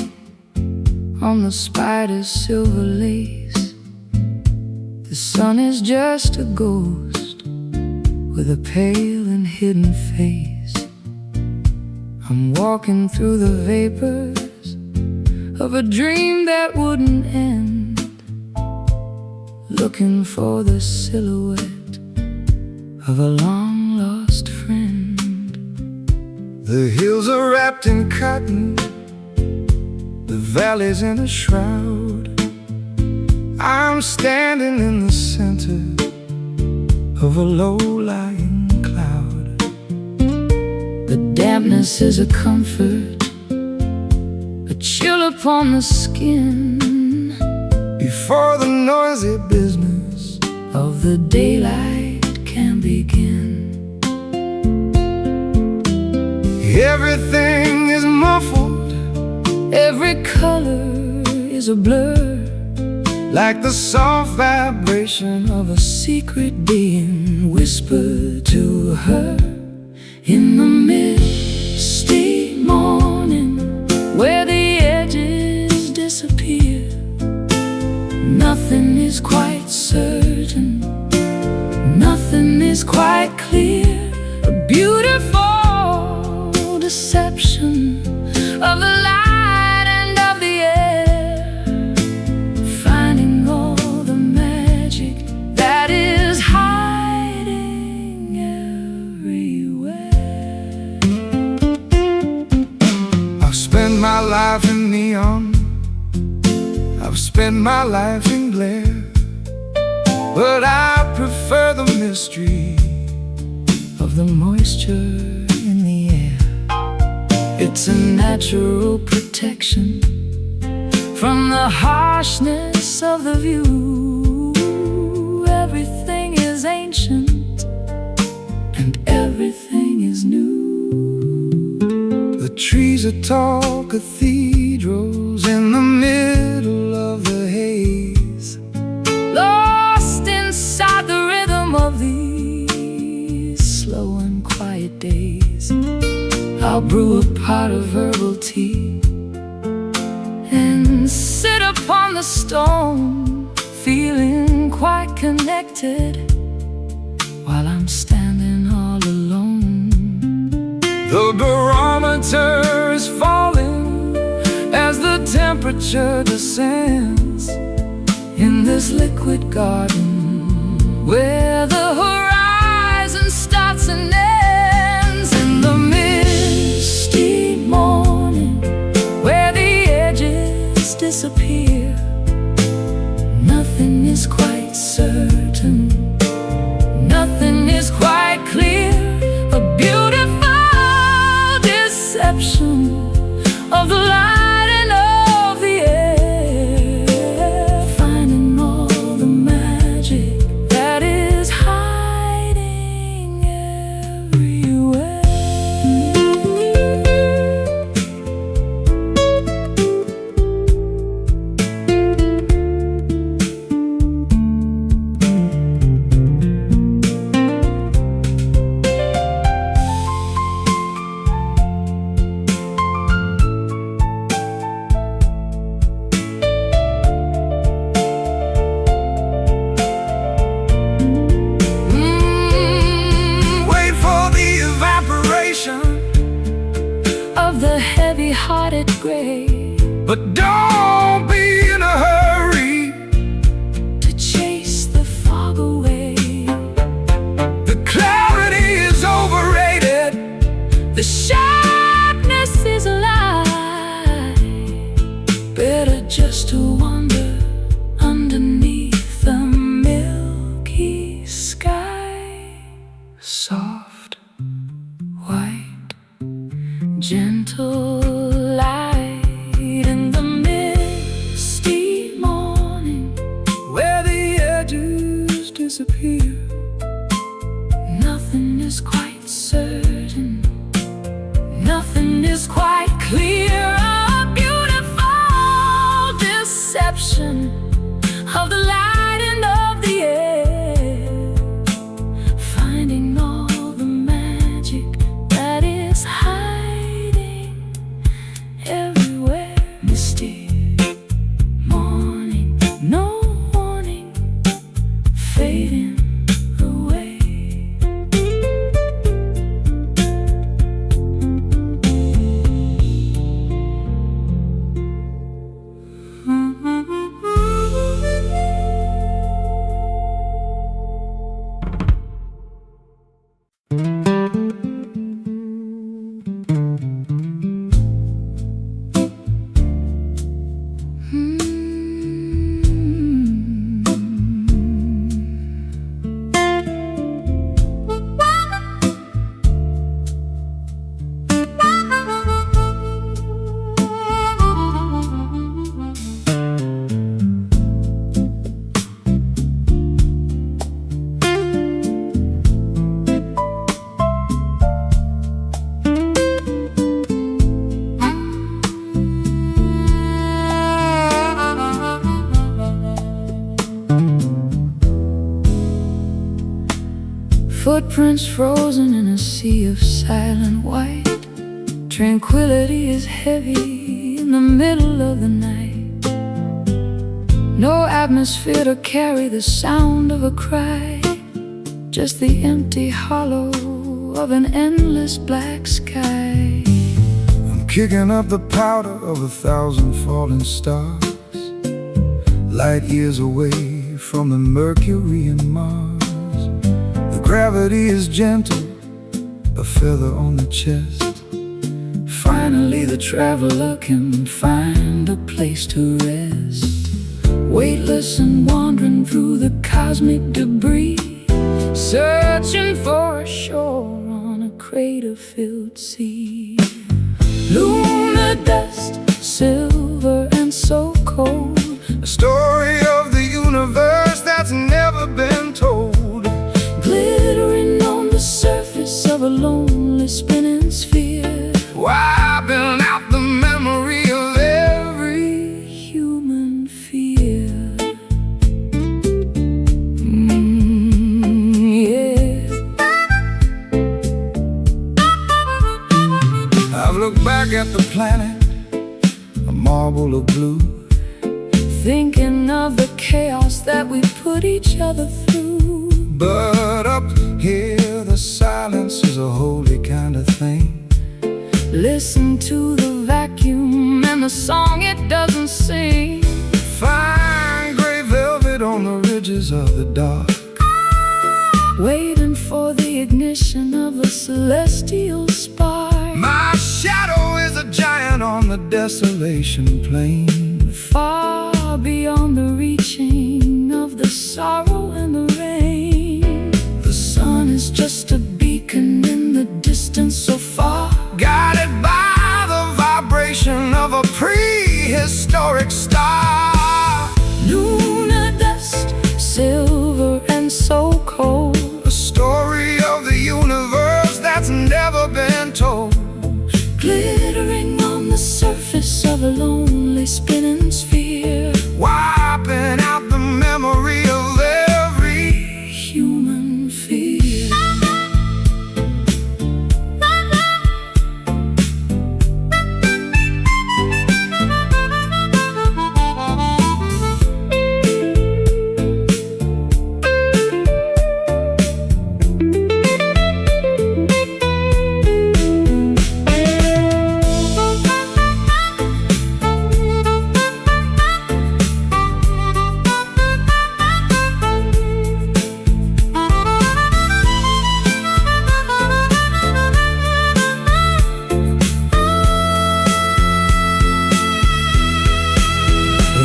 on the spider's silver lace. The sun is just a ghost with a pale and hidden face. I'm walking through the vapors of a dream that wouldn't end, looking for the silhouette of a long-lost friend. The hills are wrapped in cotton, the valley's in a shroud. I'm standing in the center of a low-lying cloud. The dampness is a comfort, a chill upon the skin, before the noisy business of the daylight can begin. Everything is muffled, every color is a blur, like the soft vibration of a secret being whispered to her in the misty morning, where the edges disappear. Nothing is quite certain, nothing is quite clear. A beautiful deception of the light and of the air, finding all the magic that is hiding everywhere. I've spent my life in neon, I've spent my life in glare, but I prefer the mystery of the moisture in the air. It's a natural protection from the harshness of the view. Everything is ancient and everything is new. The trees are tall cathedrals in the middle of the haze, lost inside the rhythm of these slow and quiet days. I'll brew a pot of herbal tea and sit upon the stone, feeling quite connected while I'm standing all alone. the barometer is falling as the temperature descends in this liquid garden where the horizon starts and ends. In the misty morning, where the edges disappear, nothing is quite certain, nothing is quite clear. A beautiful deception of the light and of the air, finding all the magic that is hiding everywhere. Wait for the evaporation Of the heavy-hearted gray, but don't be in a hurry. to chase the fog away. The clarity is overrated. The sharpness is a lie. Better just to wander underneath the milky sky. Soft, white, gentle light in the misty morning, Where the edges disappear, nothing is quite certain, nothing is quite clear. A beautiful deception of the light and of the air, finding all the magic that is hiding Footprints frozen in a sea of silent white. Tranquility is heavy in the middle of the night. No atmosphere to carry the sound of a cry, just the empty hollow of an endless black sky. I'm kicking up the powder of 1,000 falling stars, light years away from the Mercury and Mars. The gravity is gentle, a feather on the chest. Finally the traveler can find a place to rest. Weightless and wandering through the cosmic debris, searching for a shore on a crater-filled sea. Lunar dust, silver and so cold, a story of the universe that's never been told. Glittering on the surface of a lonely spinning sphere, wiping out the memory of every human fear. Yeah. I've looked back at the planet, a marble of blue, thinking of the chaos that we put each other through. but up here the silence is a holy kind of thing. Listen to the vacuum and the song it doesn't sing. Fine gray velvet on the ridges of the dark, waiting for the ignition of a celestial spark. my shadow is a giant on the desolation plain, Far beyond the reaching of the sorrow and the rain. The sun is just a beacon in the distance so far, guided by the vibration of a prehistoric star. lunar dust, silver and so cold, A story of the universe that's never been told. glittering on the surface of a lonely spinning sphere, Wiping out the memory of every human fear.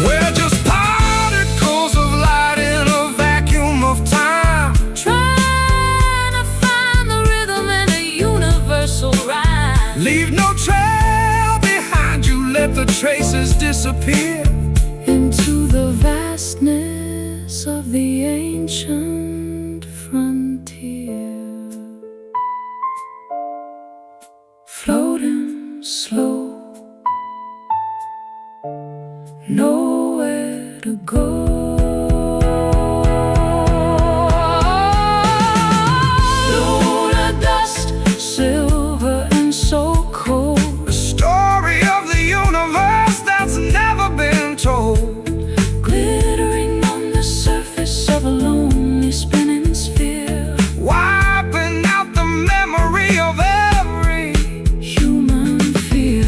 We're just particles of light in a vacuum of time, Trying to find the rhythm in a universal rhyme. leave no trail behind you, let the traces disappear. Into the vastness of the ancient frontier, floating slow, nowhere to go. Lunar dust, silver and so cold, A story of the universe that's never been told. glittering on the surface of a lonely spinning sphere, Wiping out the memory of every human fear.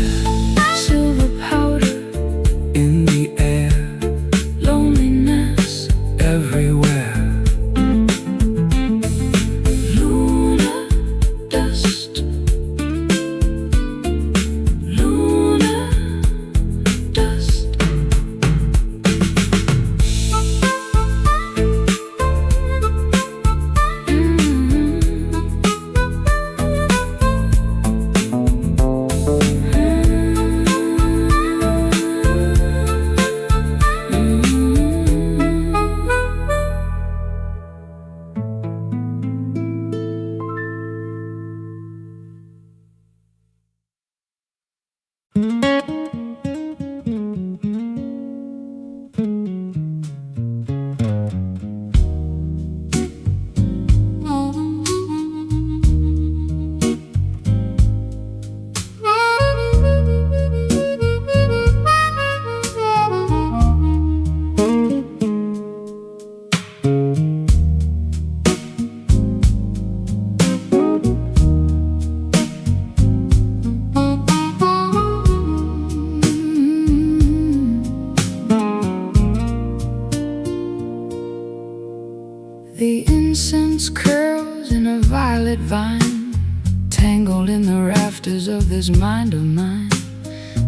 entangled in the rafters of this mind of mine.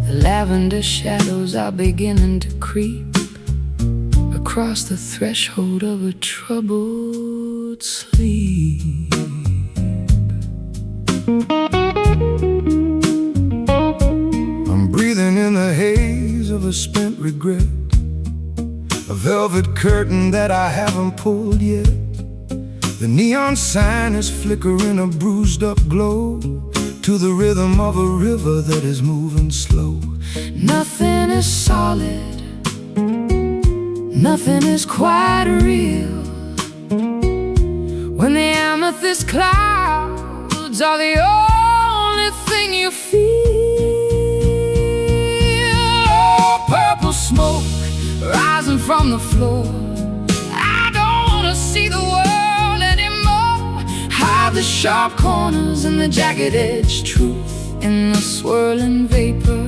The lavender shadows are beginning to creep across the threshold of a troubled sleep. I'm breathing in the haze of a spent regret, a velvet curtain that I haven't pulled yet. The neon sign is flickering a bruised up glow to the rhythm of a river that is moving slow. Nothing is solid, nothing is quite real, when the amethyst clouds are the only thing you feel. Oh, purple smoke rising from the floor, I don't wanna see the world anymore. Hide the sharp corners and the jagged-edged truth in the swirling vapor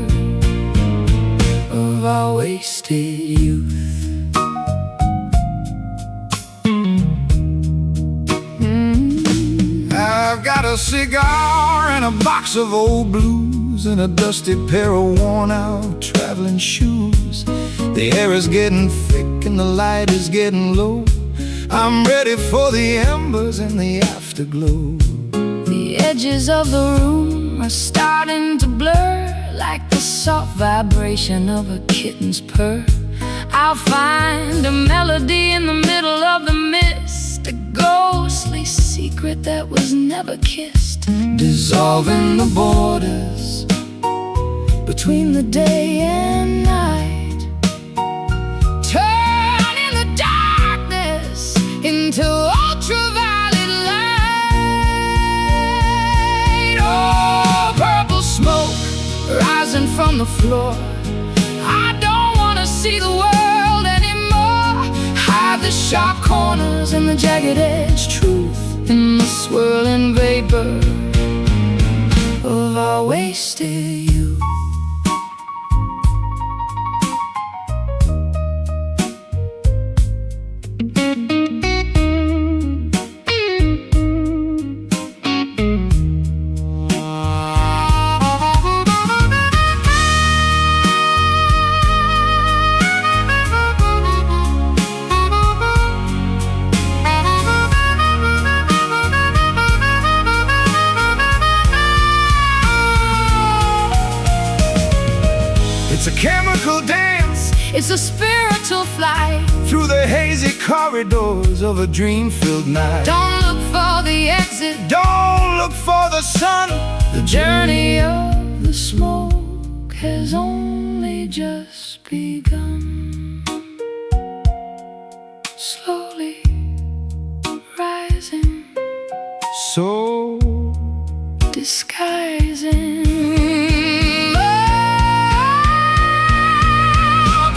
of our wasted youth. I've got a cigar and a box of old blues and a dusty pair of worn-out traveling shoes. The air is getting thick and the light is getting low. I'm ready for the embers and the afterglow. The edges of the room are starting to blur, like the soft vibration of a kitten's purr. I'll find a melody in the middle of the mist, a ghostly secret that was never kissed, dissolving the borders between the day and night, turning the darkness into ultraviolet light. Oh, purple smoke rising from the floor, I don't wanna see the world anymore. Hide the sharp corners and the jagged-edged truth in the swirling vapor of our wasted youth. It's a chemical dance, It's a spiritual flight, through the hazy corridors of a dream-filled night. don't look for the exit, Don't look for the sun. the journey of the smoke has only just begun. Slowly rising, So disguising.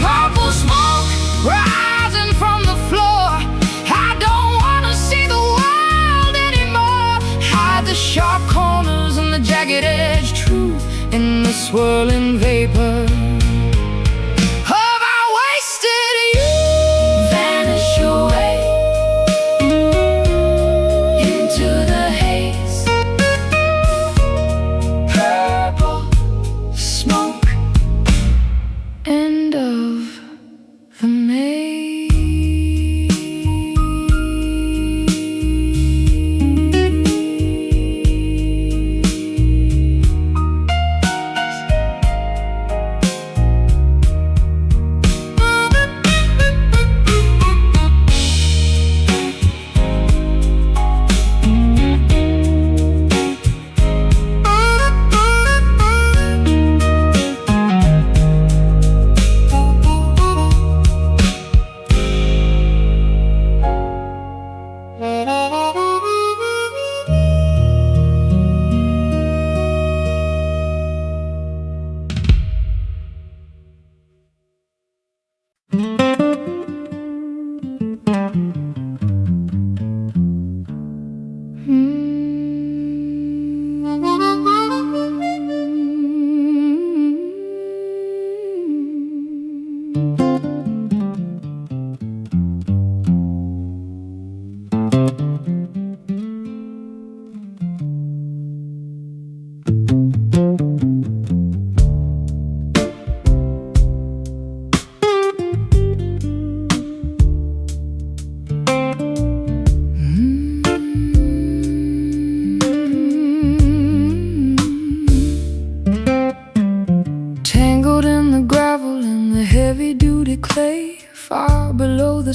Purple smoke rising from the floor, I don't wanna see the world anymore. Hide the sharp corners and the jagged-edged truth in the swirling vapor of our wasted youth. Vanish away into the haze. Purple smoke, end of the maze.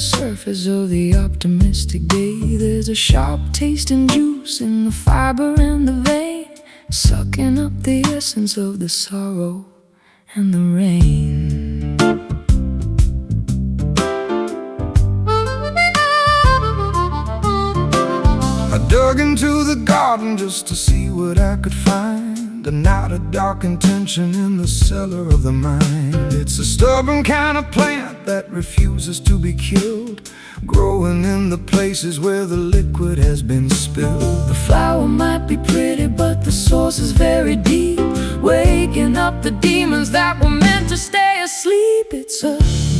the surface of the optimistic day. There's a sharp taste and juice in the fiber and the vein, sucking up the essence of the sorrow and the rain. I dug into the garden just to see what I could find. A knot of dark intention in the cellar of the mind. It's a stubborn kind of plant that refuses to be killed, growing in the places where the liquid has been spilled. The flower might be pretty, but the source is very deep, waking up the demons that were meant to stay asleep. It's a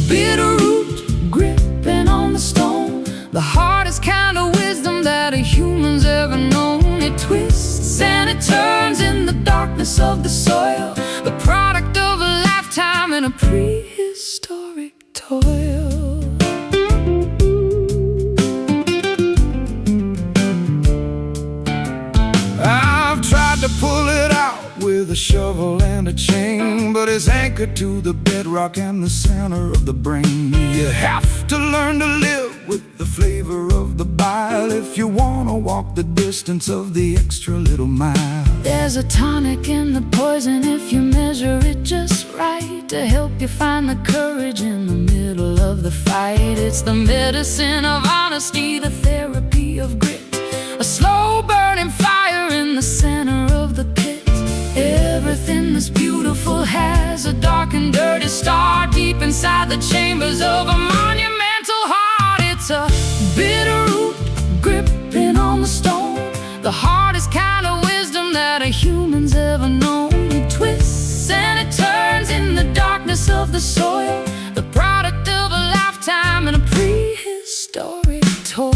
bitter root gripping on the stone, the hardest kind of wisdom that a human's ever known. It twists and it turns in the darkness of the soil, the product of a lifetime in a prehistoric toil. I've tried to pull it out with a shovel and a chain, but it's anchored to the bedrock and the center of the brain. You have to learn to live with the flavor of the bile if you wanna walk the distance of the extra little mile. There's a tonic in the poison if you measure it just right, to help you find the courage in the middle of the fight. It's the medicine of honesty, the therapy of grit, a slow burning fire in the center of the pit. Everything that's beautiful has a dark and dirty star deep inside the chambers of a monumental heart. It's a bitter root gripping on the stone, the hardest kind of wisdom that a human's ever known. It twists and it turns in the darkness of the soil, the product of a lifetime in a prehistoric toil.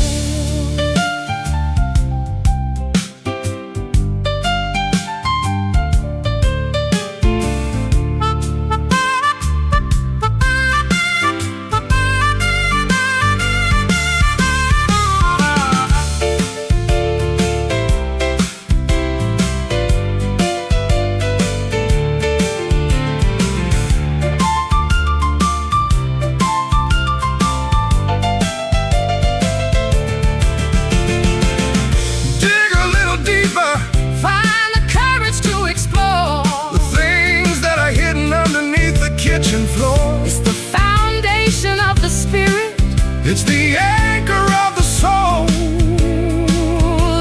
It's the anchor of the soul,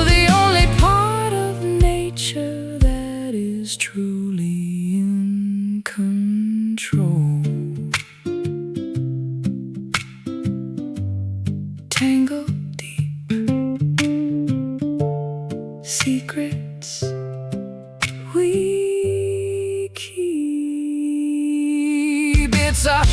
the only part of nature that is truly in control. Tangled deep, secrets we keep. It's a